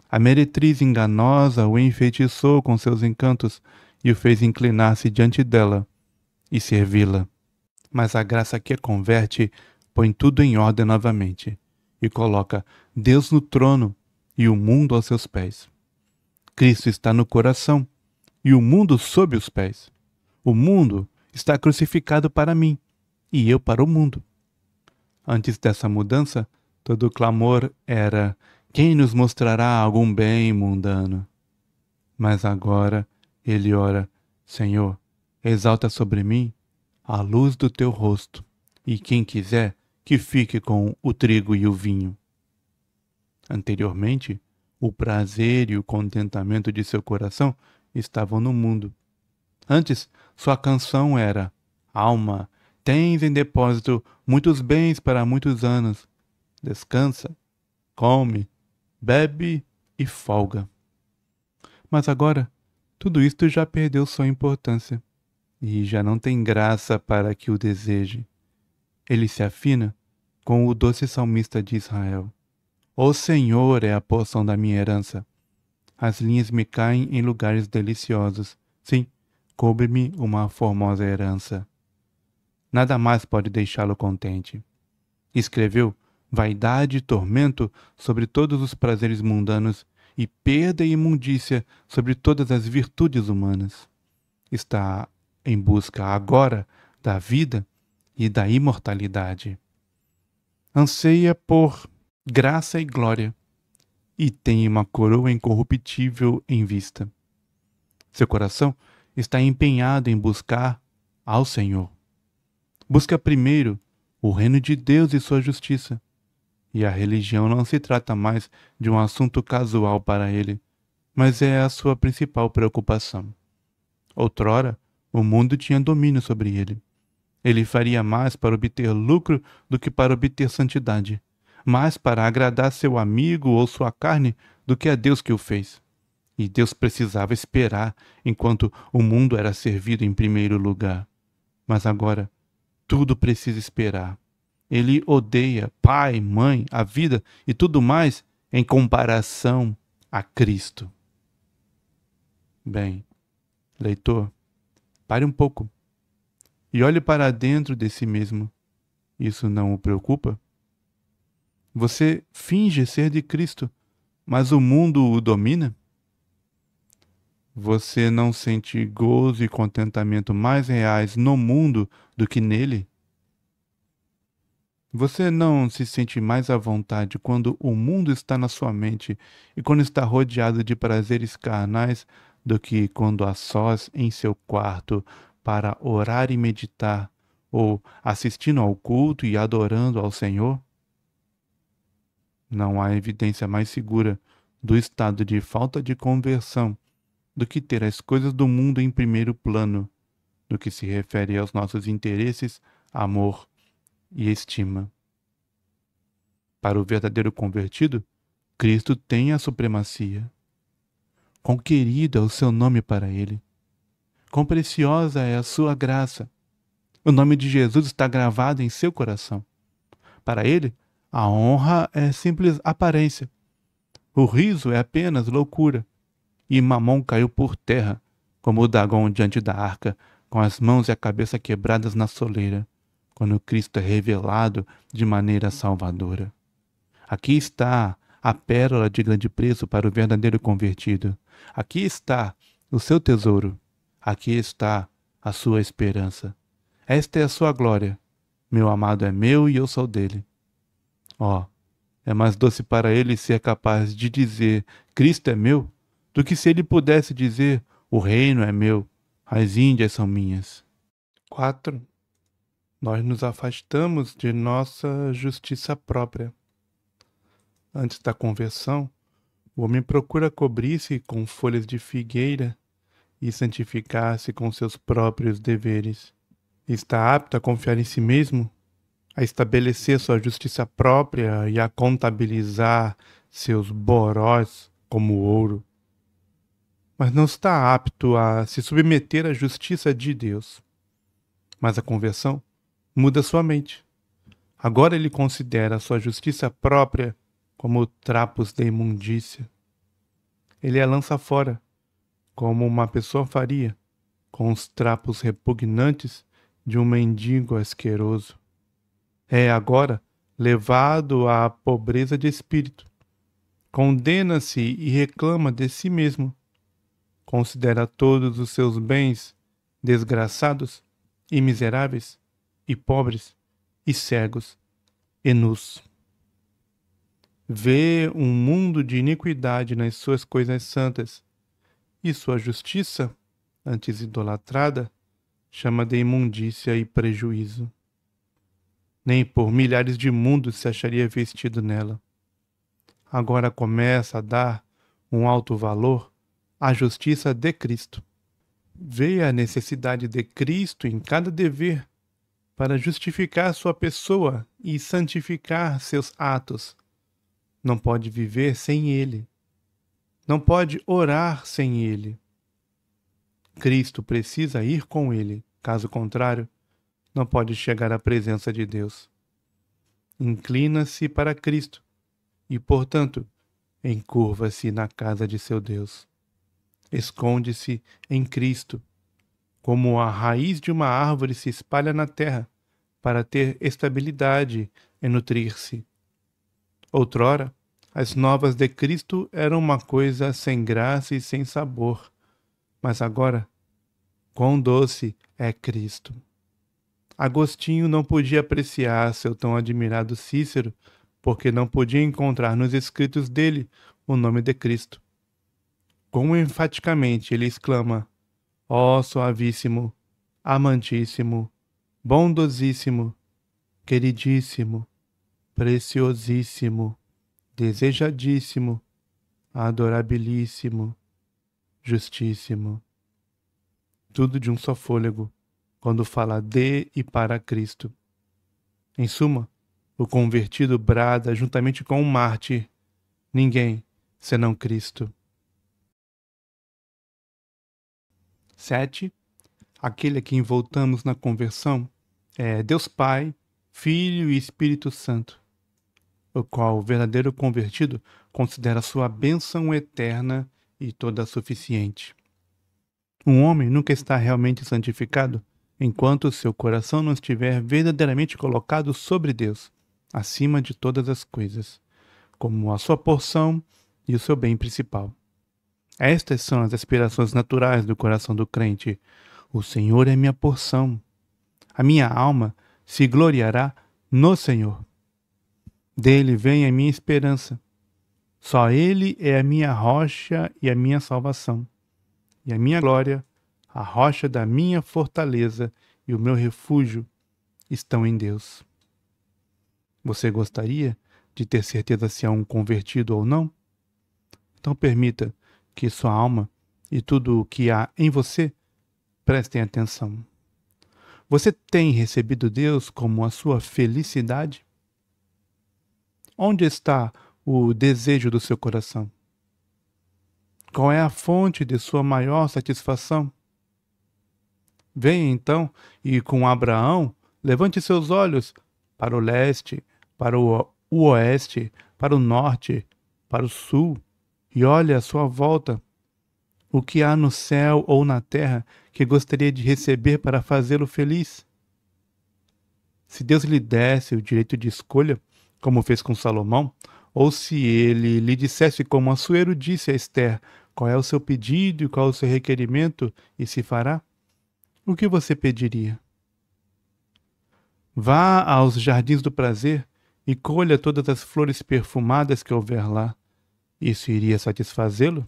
A meretriz enganosa o enfeitiçou com seus encantos e o fez inclinar-se diante dela e servi-la. Mas a graça que a converte põe tudo em ordem novamente e coloca Deus no trono e o mundo aos seus pés. Cristo está no coração e o mundo sob os pés. O mundo está crucificado para mim e eu para o mundo. Antes dessa mudança, todo o clamor era: quem nos mostrará algum bem mundano? Mas agora ele ora: Senhor, exalta sobre mim a luz do teu rosto, e quem quiser que fique com o trigo e o vinho. Anteriormente, o prazer e o contentamento de seu coração estavam no mundo. Antes, sua canção era: alma, tens em depósito muitos bens para muitos anos. Descansa, come, bebe e folga. Mas agora, tudo isto já perdeu sua importância e já não tem graça para que o deseje. Ele se afina com o doce salmista de Israel. O Senhor é a porção da minha herança. As linhas me caem em lugares deliciosos. Sim, coube-me uma formosa herança. Nada mais pode deixá-lo contente. Escreveu vaidade e tormento sobre todos os prazeres mundanos e perda e imundícia sobre todas as virtudes humanas. Está em busca agora da vida e da imortalidade. Anseia por graça e glória e tem uma coroa incorruptível em vista. Seu coração está empenhado em buscar ao Senhor. Busca primeiro o reino de Deus e sua justiça, e a religião não se trata mais de um assunto casual para ele, mas é a sua principal preocupação. Outrora, o mundo tinha domínio sobre ele. Ele faria mais para obter lucro do que para obter santidade, mais para agradar seu amigo ou sua carne do que a Deus que o fez. E Deus precisava esperar enquanto o mundo era servido em primeiro lugar. Mas agora, tudo precisa esperar. Ele odeia pai, mãe, a vida e tudo mais em comparação a Cristo. Bem, leitor, pare um pouco e olhe para dentro de si mesmo. Isso não o preocupa? Você finge ser de Cristo, mas o mundo o domina? Você não sente gozo e contentamento mais reais no mundo do que nele? Você não se sente mais à vontade quando o mundo está na sua mente e quando está rodeado de prazeres carnais do que quando a sós em seu quarto para orar e meditar, ou assistindo ao culto e adorando ao Senhor? Não há evidência mais segura do estado de falta de conversão do que ter as coisas do mundo em primeiro plano, no que se refere aos nossos interesses, amor e estima. Para o verdadeiro convertido, Cristo tem a supremacia. Quão querido é o seu nome para ele. Quão preciosa é a sua graça. O nome de Jesus está gravado em seu coração. Para ele, a honra é simples aparência. O riso é apenas loucura. E Mamon caiu por terra, como o Dagon diante da arca, com as mãos e a cabeça quebradas na soleira, quando Cristo é revelado de maneira salvadora. Aqui está a pérola de grande preço para o verdadeiro convertido. Aqui está o seu tesouro. Aqui está a sua esperança. Esta é a sua glória. Meu amado é meu e eu sou dele. Oh, é mais doce para ele ser capaz de dizer Cristo é meu, do que se ele pudesse dizer o reino é meu, as Índias são minhas. 4. Nós nos afastamos de nossa justiça própria. Antes da conversão, o homem procura cobrir-se com folhas de figueira e santificar-se com seus próprios deveres. Está apto a confiar em si mesmo, a estabelecer sua justiça própria e a contabilizar seus borós como ouro. Mas não está apto a se submeter à justiça de Deus. Mas a conversão muda sua mente. Agora ele considera sua justiça própria como trapos de imundícia. Ele a lança fora, como uma pessoa faria, com os trapos repugnantes de um mendigo asqueroso. É agora levado à pobreza de espírito. Condena-se e reclama de si mesmo. Considera todos os seus bens desgraçados e miseráveis, e pobres, e cegos, e nus. Vê um mundo de iniquidade nas suas coisas santas, e sua justiça, antes idolatrada, chama de imundícia e prejuízo. Nem por milhares de mundos se acharia vestido nela. Agora começa a dar um alto valor à justiça de Cristo. Vê a necessidade de Cristo em cada dever para justificar sua pessoa e santificar seus atos. Não pode viver sem Ele. Não pode orar sem Ele. Cristo precisa ir com Ele. Caso contrário, não pode chegar à presença de Deus. Inclina-se para Cristo e, portanto, encurva-se na casa de seu Deus. Esconde-se em Cristo, como a raiz de uma árvore se espalha na terra para ter estabilidade e nutrir-se. Outrora, as novas de Cristo eram uma coisa sem graça e sem sabor, mas agora, quão doce é Cristo! Agostinho não podia apreciar seu tão admirado Cícero, porque não podia encontrar nos escritos dele o nome de Cristo. Quão enfaticamente ele exclama: ó suavíssimo, amantíssimo, bondosíssimo, queridíssimo, preciosíssimo, desejadíssimo, adorabilíssimo, justíssimo. Tudo de um só fôlego, quando fala de e para Cristo. Em suma, o convertido brada juntamente com o mártir: ninguém senão Cristo. 7. Aquele a quem voltamos na conversão é Deus Pai, Filho e Espírito Santo, o qual o verdadeiro convertido considera sua bênção eterna e toda suficiente. Um homem nunca está realmente santificado enquanto seu coração não estiver verdadeiramente colocado sobre Deus, acima de todas as coisas, como a sua porção e o seu bem principal. Estas são as aspirações naturais do coração do crente. O Senhor é minha porção. A minha alma se gloriará no Senhor. Dele vem a minha esperança. Só Ele é a minha rocha e a minha salvação. E a minha glória, a rocha da minha fortaleza e o meu refúgio estão em Deus. Você gostaria de ter certeza se é um convertido ou não? Então permita que sua alma e tudo o que há em você prestem atenção. Você tem recebido Deus como a sua felicidade? Onde está o desejo do seu coração? Qual é a fonte de sua maior satisfação? Venha então e com Abraão, levante seus olhos para o leste, para o oeste, para o norte, para o sul, e olhe à sua volta. O que há no céu ou na terra que gostaria de receber para fazê-lo feliz? Se Deus lhe desse o direito de escolha, como fez com Salomão, ou se ele lhe dissesse como Assuero disse a Esther, qual é o seu pedido e qual é o seu requerimento, e se fará, o que você pediria? Vá aos jardins do prazer e colha todas as flores perfumadas que houver lá. Isso iria satisfazê-lo?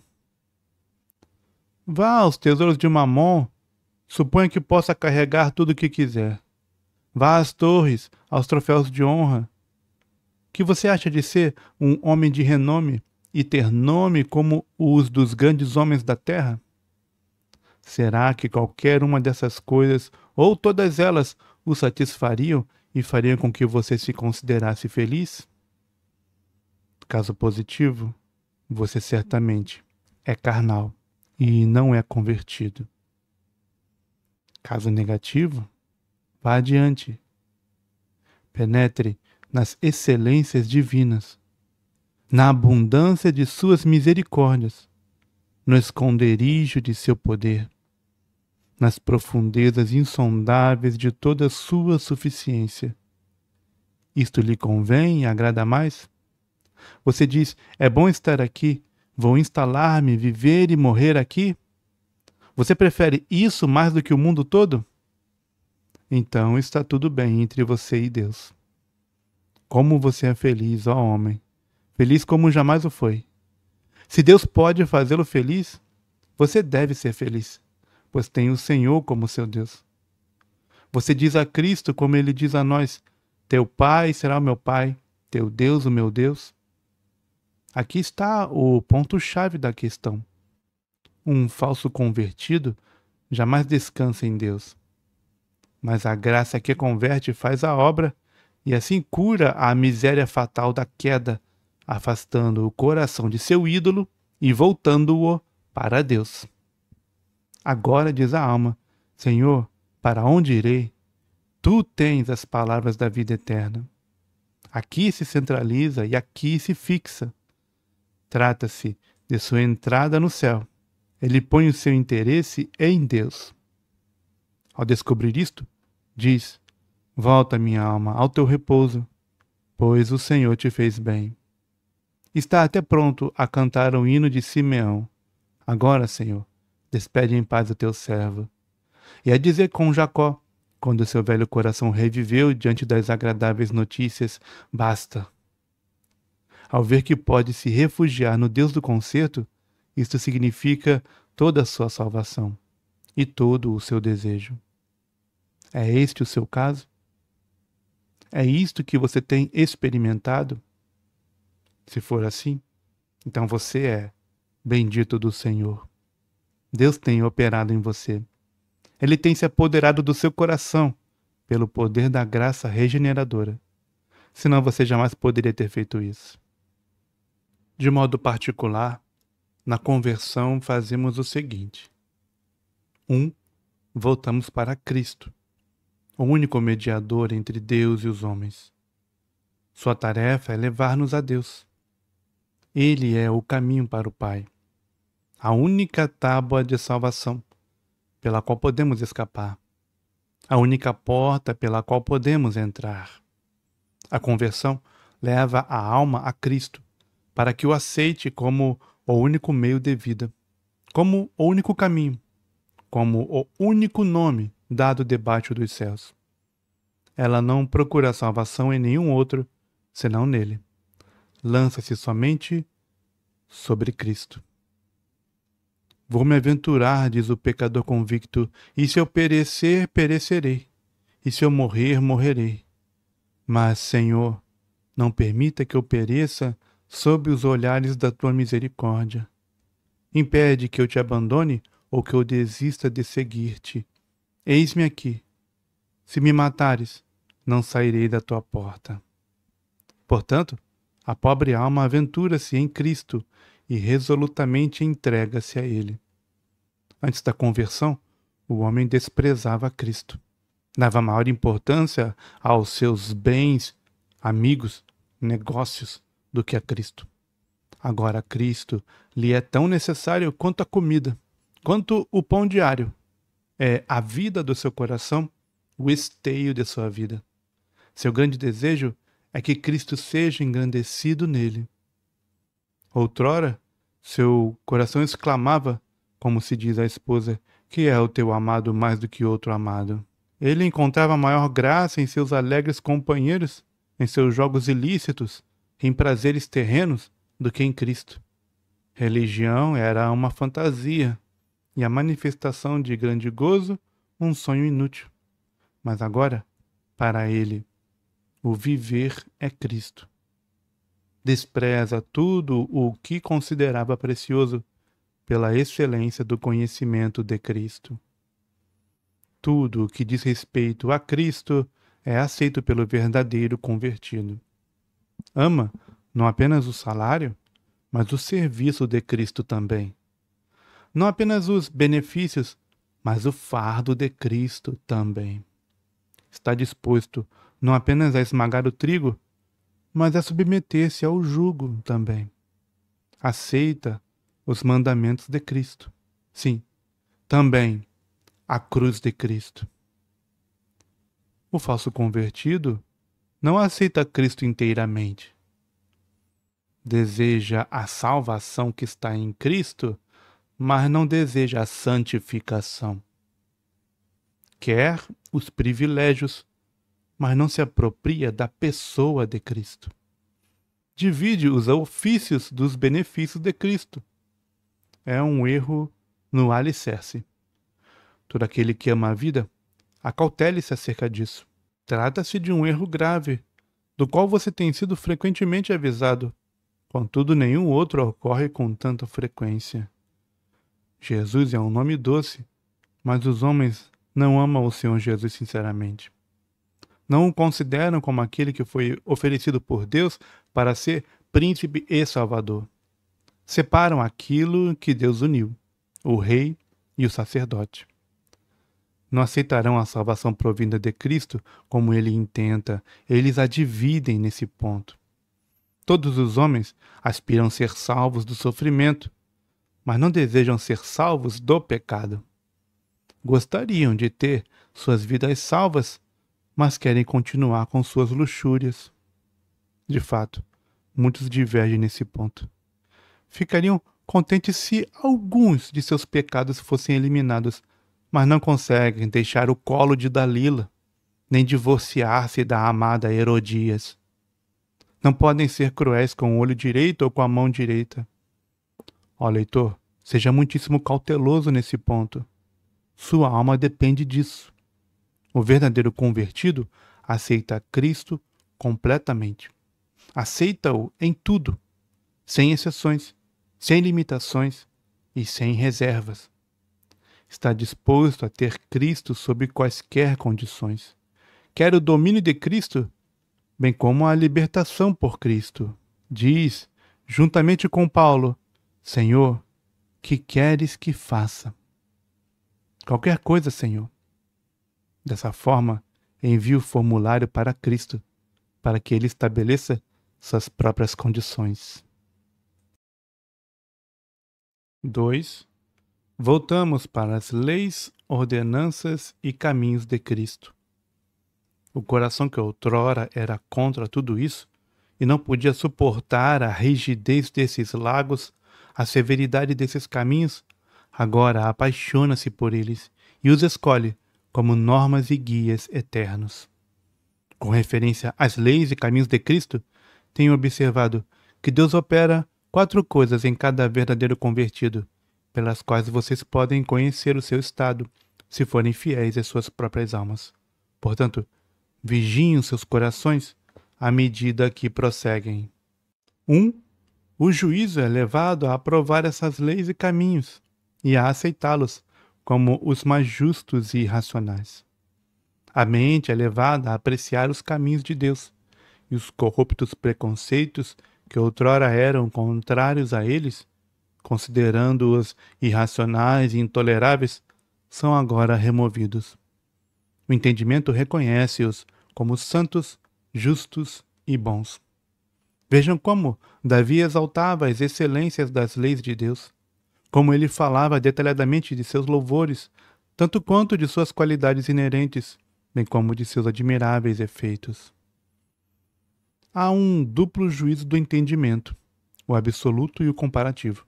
Vá aos tesouros de Mamon, suponha que possa carregar tudo o que quiser. Vá às torres, aos troféus de honra. Que você acha de ser um homem de renome e ter nome como os dos grandes homens da terra? Será que qualquer uma dessas coisas, ou todas elas, o satisfariam e fariam com que você se considerasse feliz? Caso positivo, você certamente é carnal e não é convertido. Caso negativo, vá adiante. Penetre nas excelências divinas, na abundância de suas misericórdias, no esconderijo de seu poder, nas profundezas insondáveis de toda sua suficiência. Isto lhe convém e agrada mais? Você diz, é bom estar aqui, vou instalar-me, viver e morrer aqui? Você prefere isso mais do que o mundo todo? Então está tudo bem entre você e Deus. Como você é feliz, ó homem, feliz como jamais o foi. Se Deus pode fazê-lo feliz, você deve ser feliz, pois tem o Senhor como seu Deus. Você diz a Cristo como ele diz a nós, teu Pai será o meu Pai, teu Deus o meu Deus. Aqui está o ponto-chave da questão. Um falso convertido jamais descansa em Deus. Mas a graça que converte faz a obra e assim cura a miséria fatal da queda, afastando o coração de seu ídolo e voltando-o para Deus. Agora diz a alma, Senhor, para onde irei? Tu tens as palavras da vida eterna. Aqui se centraliza e aqui se fixa. Trata-se de sua entrada no céu. Ele põe o seu interesse em Deus. Ao descobrir isto, diz, volta, minha alma, ao teu repouso, pois o Senhor te fez bem. Está até pronto a cantar o hino de Simeão. Agora, Senhor, despede em paz o teu servo. E a dizer com Jacó, quando seu velho coração reviveu diante das agradáveis notícias, basta. Ao ver que pode se refugiar no Deus do concerto, isto significa toda a sua salvação e todo o seu desejo. É este o seu caso? É isto que você tem experimentado? Se for assim, então você é bendito do Senhor. Deus tem operado em você. Ele tem se apoderado do seu coração pelo poder da graça regeneradora. Senão você jamais poderia ter feito isso. De modo particular, na conversão fazemos o seguinte. 1. Voltamos para Cristo, o único mediador entre Deus e os homens. Sua tarefa é levar-nos a Deus. Ele é o caminho para o Pai, a única tábua de salvação pela qual podemos escapar, a única porta pela qual podemos entrar. A conversão leva a alma a Cristo, para que o aceite como o único meio de vida, como o único caminho, como o único nome dado debaixo dos céus. Ela não procura salvação em nenhum outro, senão nele. Lança-se somente sobre Cristo. Vou me aventurar, diz o pecador convicto, e se eu perecer, perecerei, e se eu morrer, morrerei. Mas, Senhor, não permita que eu pereça sob os olhares da tua misericórdia. Impede que eu te abandone ou que eu desista de seguir-te. Eis-me aqui. Se me matares, não sairei da tua porta. Portanto, a pobre alma aventura-se em Cristo e resolutamente entrega-se a Ele. Antes da conversão, o homem desprezava Cristo. Dava maior importância aos seus bens, amigos, negócios, do que a Cristo. Agora Cristo lhe é tão necessário quanto a comida, quanto o pão diário. É a vida do seu coração, o esteio de sua vida. Seu grande desejo é que Cristo seja engrandecido nele. Outrora, seu coração exclamava, como se diz à esposa, que é o teu amado mais do que outro amado. Ele encontrava maior graça em seus alegres companheiros, em seus jogos ilícitos, em prazeres terrenos, do que em Cristo. Religião era uma fantasia, e a manifestação de grande gozo, um sonho inútil. Mas agora, Para ele, o viver é Cristo. Despreza tudo o que considerava precioso pela excelência do conhecimento de Cristo. Tudo o que diz respeito a Cristo é aceito pelo verdadeiro convertido. Ama não apenas o salário, mas o serviço de Cristo também. Não apenas os benefícios, mas o fardo de Cristo também. Está disposto não apenas a esmagar o trigo, mas a submeter-se ao jugo também. Aceita os mandamentos de Cristo. Sim, também a cruz de Cristo. O falso convertido não aceita Cristo inteiramente. Deseja a salvação que está em Cristo, mas não deseja a santificação. Quer os privilégios, mas não se apropria da pessoa de Cristo. Divide os ofícios dos benefícios de Cristo. É um erro no alicerce. Todo aquele que ama a vida, acautele-se acerca disso. Trata-se de um erro grave, do qual você tem sido frequentemente avisado. Contudo, nenhum outro ocorre com tanta frequência. Jesus é um nome doce, mas os homens não amam o Senhor Jesus sinceramente. Não o consideram como aquele que foi oferecido por Deus para ser príncipe e salvador. Separam aquilo que Deus uniu, o rei e o sacerdote. Não aceitarão a salvação provinda de Cristo como ele intenta, eles a dividem nesse ponto. Todos os homens aspiram ser salvos do sofrimento, mas não desejam ser salvos do pecado. Gostariam de ter suas vidas salvas, mas querem continuar com suas luxúrias. De fato, muitos divergem nesse ponto. Ficariam contentes se alguns de seus pecados fossem eliminados, mas não conseguem deixar o colo de Dalila, nem divorciar-se da amada Herodias. Não podem ser cruéis com o olho direito ou com a mão direita. Ó leitor, seja muitíssimo cauteloso nesse ponto. Sua alma depende disso. O verdadeiro convertido aceita Cristo completamente. Aceita-o em tudo, sem exceções, sem limitações e sem reservas. Está disposto a ter Cristo sob quaisquer condições. Quer o domínio de Cristo, bem como a libertação por Cristo. Diz, juntamente com Paulo, Senhor, que queres que faça? Qualquer coisa, Senhor. Dessa forma, envie o formulário para Cristo, para que ele estabeleça suas próprias condições. 2. Voltamos para as leis, ordenanças e caminhos de Cristo. O coração que outrora era contra tudo isso e não podia suportar a rigidez desses lagos, a severidade desses caminhos, agora apaixona-se por eles e os escolhe como normas e guias eternos. Com referência às leis e caminhos de Cristo, tenho observado que Deus opera 4 coisas em cada verdadeiro convertido, pelas quais vocês podem conhecer o seu estado, se forem fiéis às suas próprias almas. Portanto, vigiem os seus corações à medida que prosseguem. 1. O juízo é levado a aprovar essas leis e caminhos, e a aceitá-los como os mais justos e racionais. A mente é levada a apreciar os caminhos de Deus, e os corruptos preconceitos que outrora eram contrários a eles, considerando-os irracionais e intoleráveis, são agora removidos. O entendimento reconhece-os como santos, justos e bons. Vejam como Davi exaltava as excelências das leis de Deus, como ele falava detalhadamente de seus louvores, tanto quanto de suas qualidades inerentes, bem como de seus admiráveis efeitos. Há um duplo juízo do entendimento, o absoluto e o comparativo.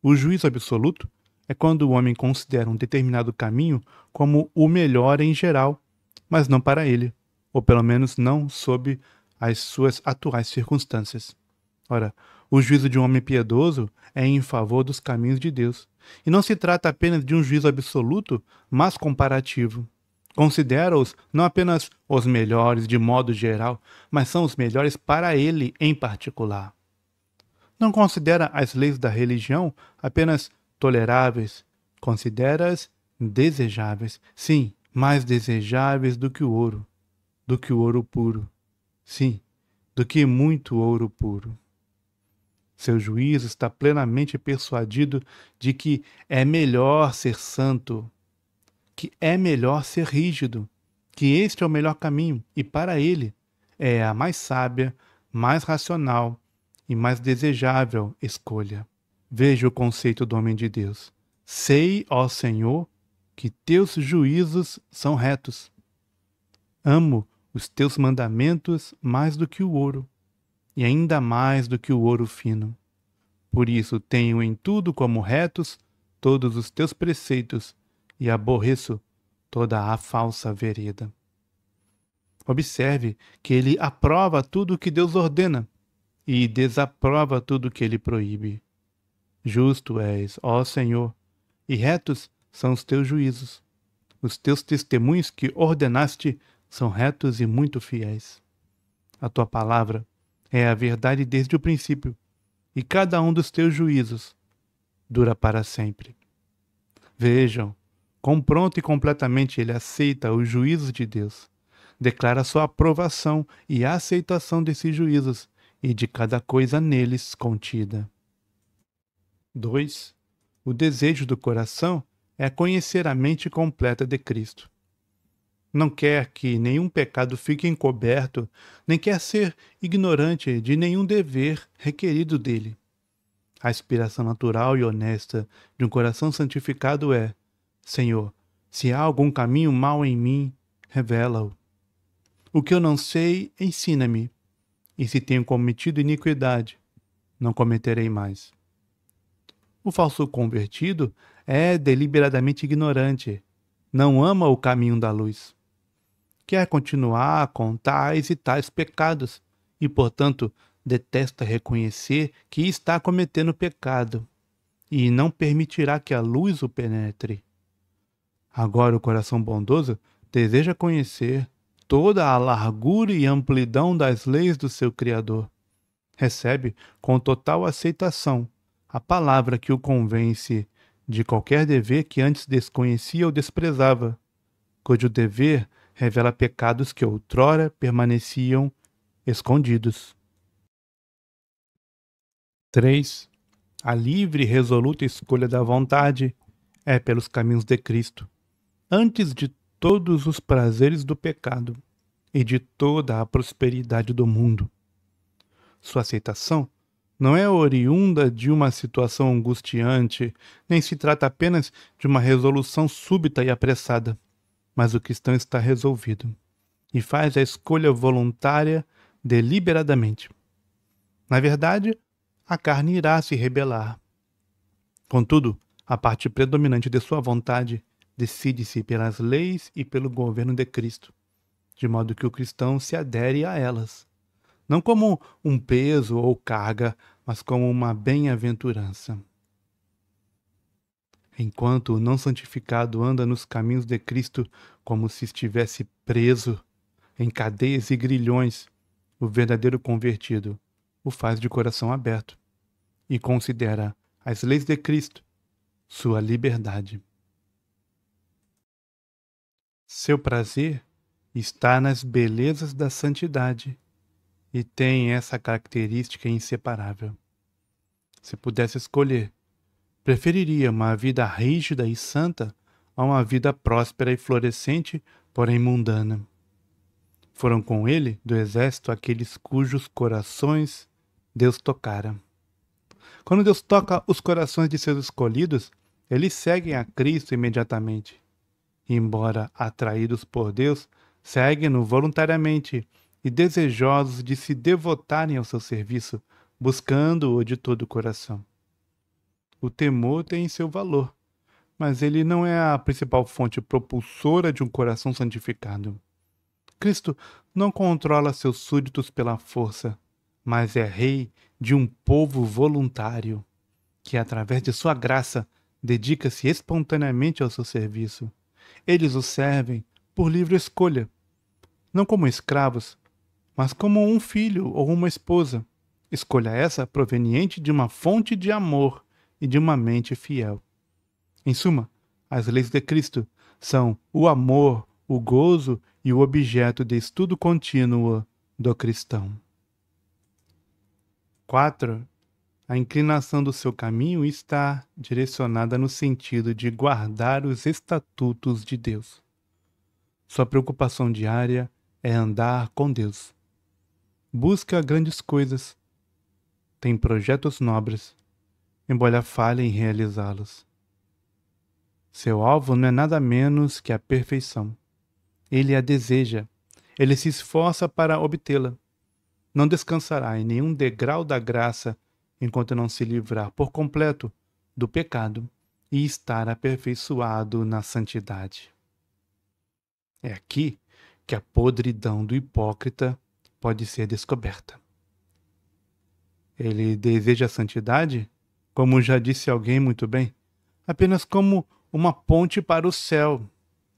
O juízo absoluto é quando o homem considera um determinado caminho como o melhor em geral, mas não para ele, ou pelo menos não sob as suas atuais circunstâncias. Ora, o juízo de um homem piedoso é em favor dos caminhos de Deus, e não se trata apenas de um juízo absoluto, mas comparativo. Considera-os não apenas os melhores de modo geral, mas são os melhores para ele em particular. Não considera as leis da religião apenas toleráveis, considera-as desejáveis, sim, mais desejáveis do que o ouro puro, sim, do que muito ouro puro. Seu juízo está plenamente persuadido de que é melhor ser santo, que é melhor ser rígido, que este é o melhor caminho e para ele é a mais sábia, mais racional e mais desejável escolha. Veja o conceito do homem de Deus. Sei, ó Senhor, que teus juízos são retos. Amo os teus mandamentos mais do que o ouro, e ainda mais do que o ouro fino. Por isso tenho em tudo como retos todos os teus preceitos, e aborreço toda a falsa vereda. Observe que ele aprova tudo o que Deus ordena, e desaprova tudo o que ele proíbe. Justo és, ó Senhor, e retos são os teus juízos. Os teus testemunhos que ordenaste são retos e muito fiéis. A tua palavra é a verdade desde o princípio, e cada um dos teus juízos dura para sempre. Vejam, quão pronto e completamente ele aceita os juízos de Deus. Declara sua aprovação e aceitação desses juízos e de cada coisa neles contida. 2. O desejo do coração é conhecer a mente completa de Cristo. Não quer que nenhum pecado fique encoberto, nem quer ser ignorante de nenhum dever requerido dele. A aspiração natural e honesta de um coração santificado é: Senhor, se há algum caminho mau em mim, revela-o. O que eu não sei, ensina-me. E se tenho cometido iniquidade, não cometerei mais. O falso convertido é deliberadamente ignorante, não ama o caminho da luz. Quer continuar com tais e tais pecados e, portanto, detesta reconhecer que está cometendo pecado e não permitirá que a luz o penetre. Agora o coração bondoso deseja conhecer toda a largura e amplidão das leis do seu Criador. Recebe com total aceitação a palavra que o convence de qualquer dever que antes desconhecia ou desprezava, cujo dever revela pecados que outrora permaneciam escondidos. 3. A livre e resoluta escolha da vontade é pelos caminhos de Cristo, antes de todos os prazeres do pecado e de toda a prosperidade do mundo. Sua aceitação não é oriunda de uma situação angustiante, nem se trata apenas de uma resolução súbita e apressada, mas o cristão está resolvido e faz a escolha voluntária deliberadamente. Na verdade, a carne irá se rebelar. Contudo, a parte predominante de sua vontade decide-se pelas leis e pelo governo de Cristo, de modo que o cristão se adere a elas, não como um peso ou carga, mas como uma bem-aventurança. Enquanto o não santificado anda nos caminhos de Cristo como se estivesse preso em cadeias e grilhões, o verdadeiro convertido o faz de coração aberto e considera as leis de Cristo sua liberdade. Seu prazer está nas belezas da santidade e tem essa característica inseparável. Se pudesse escolher, preferiria uma vida rígida e santa a uma vida próspera e florescente, porém mundana. Foram com ele do exército aqueles cujos corações Deus tocara. Quando Deus toca os corações de seus escolhidos, eles seguem a Cristo imediatamente. Embora atraídos por Deus, seguem-no voluntariamente e desejosos de se devotarem ao seu serviço, buscando-o de todo o coração. O temor tem seu valor, mas ele não é a principal fonte propulsora de um coração santificado. Cristo não controla seus súditos pela força, mas é rei de um povo voluntário, que através de sua graça dedica-se espontaneamente ao seu serviço. Eles o servem por livre escolha, não como escravos, mas como um filho ou uma esposa. Escolha essa proveniente de uma fonte de amor e de uma mente fiel. Em suma, as leis de Cristo são o amor, o gozo e o objeto de estudo contínuo do cristão. 4. A inclinação do seu caminho está direcionada no sentido de guardar os estatutos de Deus. Sua preocupação diária é andar com Deus. Busca grandes coisas, tem projetos nobres, embora falhe em realizá-los. Seu alvo não é nada menos que a perfeição. Ele a deseja, ele se esforça para obtê-la. Não descansará em nenhum degrau da graça enquanto não se livrar por completo do pecado e estar aperfeiçoado na santidade. É aqui que a podridão do hipócrita pode ser descoberta. Ele deseja a santidade, como já disse alguém muito bem, apenas como uma ponte para o céu,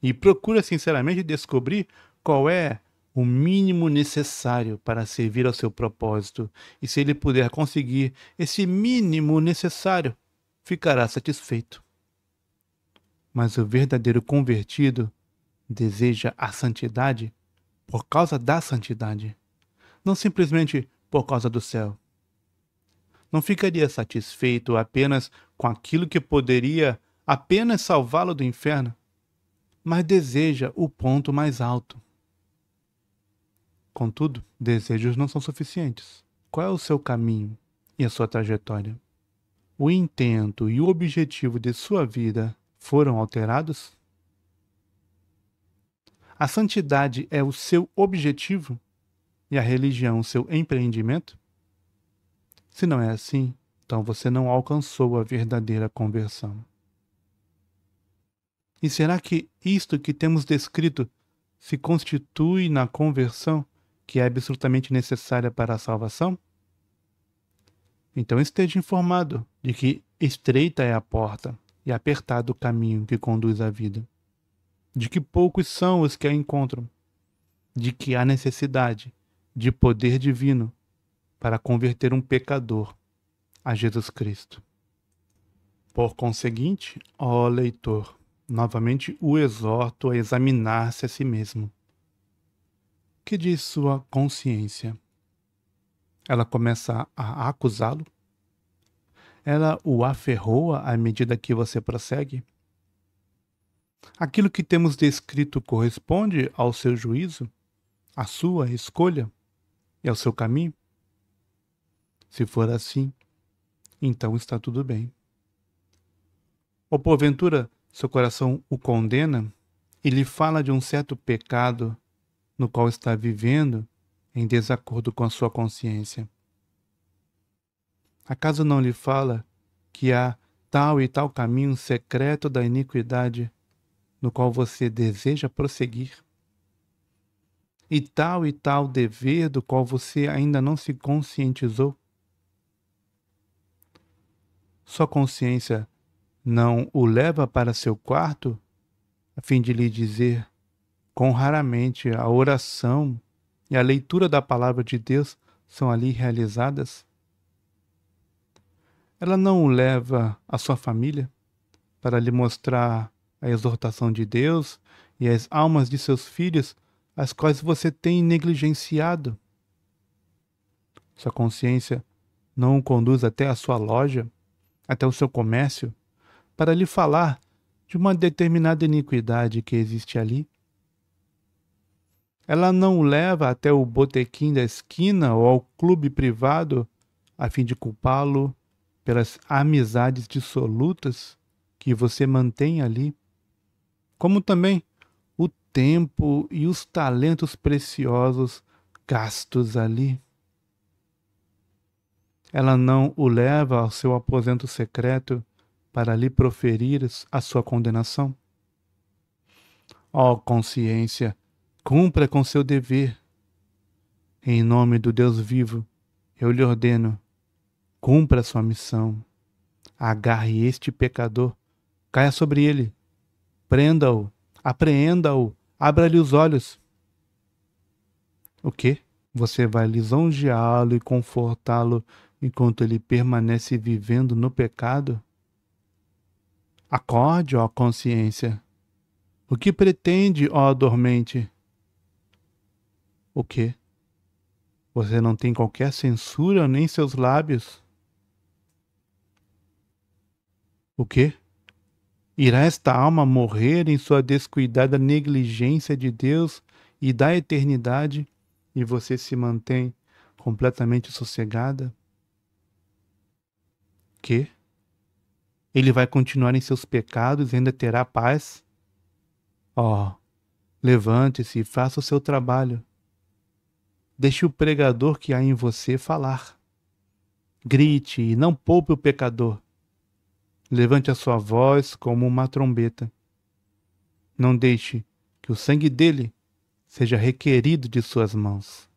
e procura sinceramente descobrir qual é o mínimo necessário para servir ao seu propósito, e se ele puder conseguir esse mínimo necessário, ficará satisfeito. Mas o verdadeiro convertido deseja a santidade por causa da santidade, não simplesmente por causa do céu. Não ficaria satisfeito apenas com aquilo que poderia apenas salvá-lo do inferno, mas deseja o ponto mais alto. Contudo, desejos não são suficientes. Qual é o seu caminho e a sua trajetória? O intento e o objetivo de sua vida foram alterados? A santidade é o seu objetivo e a religião o seu empreendimento? Se não é assim, então você não alcançou a verdadeira conversão. E será que isto que temos descrito se constitui na conversão que é absolutamente necessária para a salvação? Então esteja informado de que estreita é a porta e apertado o caminho que conduz à vida, de que poucos são os que a encontram, de que há necessidade de poder divino para converter um pecador a Jesus Cristo. Por conseguinte, ó leitor, novamente o exorto a examinar-se a si mesmo. Que diz sua consciência? Ela começa a acusá-lo? Ela o aferroa à medida que você prossegue? Aquilo que temos descrito corresponde ao seu juízo, à sua escolha e ao seu caminho? Se for assim, então está tudo bem. Ou porventura seu coração o condena e lhe fala de um certo pecado no qual está vivendo em desacordo com a sua consciência? Acaso não lhe fala que há tal e tal caminho secreto da iniquidade no qual você deseja prosseguir? E tal dever do qual você ainda não se conscientizou? Sua consciência não o leva para seu quarto a fim de lhe dizer quão raramente a oração e a leitura da palavra de Deus são ali realizadas? Ela não o leva à sua família para lhe mostrar a exortação de Deus e as almas de seus filhos, as quais você tem negligenciado? Sua consciência não o conduz até a sua loja, até o seu comércio, para lhe falar de uma determinada iniquidade que existe ali? Ela não o leva até o botequim da esquina ou ao clube privado a fim de culpá-lo pelas amizades dissolutas que você mantém ali, como também o tempo e os talentos preciosos gastos ali? Ela não o leva ao seu aposento secreto para lhe proferir a sua condenação? Ó consciência, cumpra com seu dever. Em nome do Deus vivo, eu lhe ordeno, cumpra sua missão. Agarre este pecador, caia sobre ele, prenda-o, apreenda-o, Abra-lhe os olhos. O quê? Você vai lisonjeá-lo e confortá-lo enquanto ele permanece vivendo no pecado? Acorde, ó consciência. O que pretende, ó dormente? O quê? Você não tem qualquer censura nem seus lábios? O quê? Irá esta alma morrer em sua descuidada negligência de Deus e da eternidade, e você se mantém completamente sossegada? Que? Ele vai continuar em seus pecados e ainda terá paz? Oh, levante-se e faça o seu trabalho. Deixe o pregador que há em você falar. Grite e não poupe o pecador. Levante a sua voz como uma trombeta. Não deixe que o sangue dele seja requerido de suas mãos.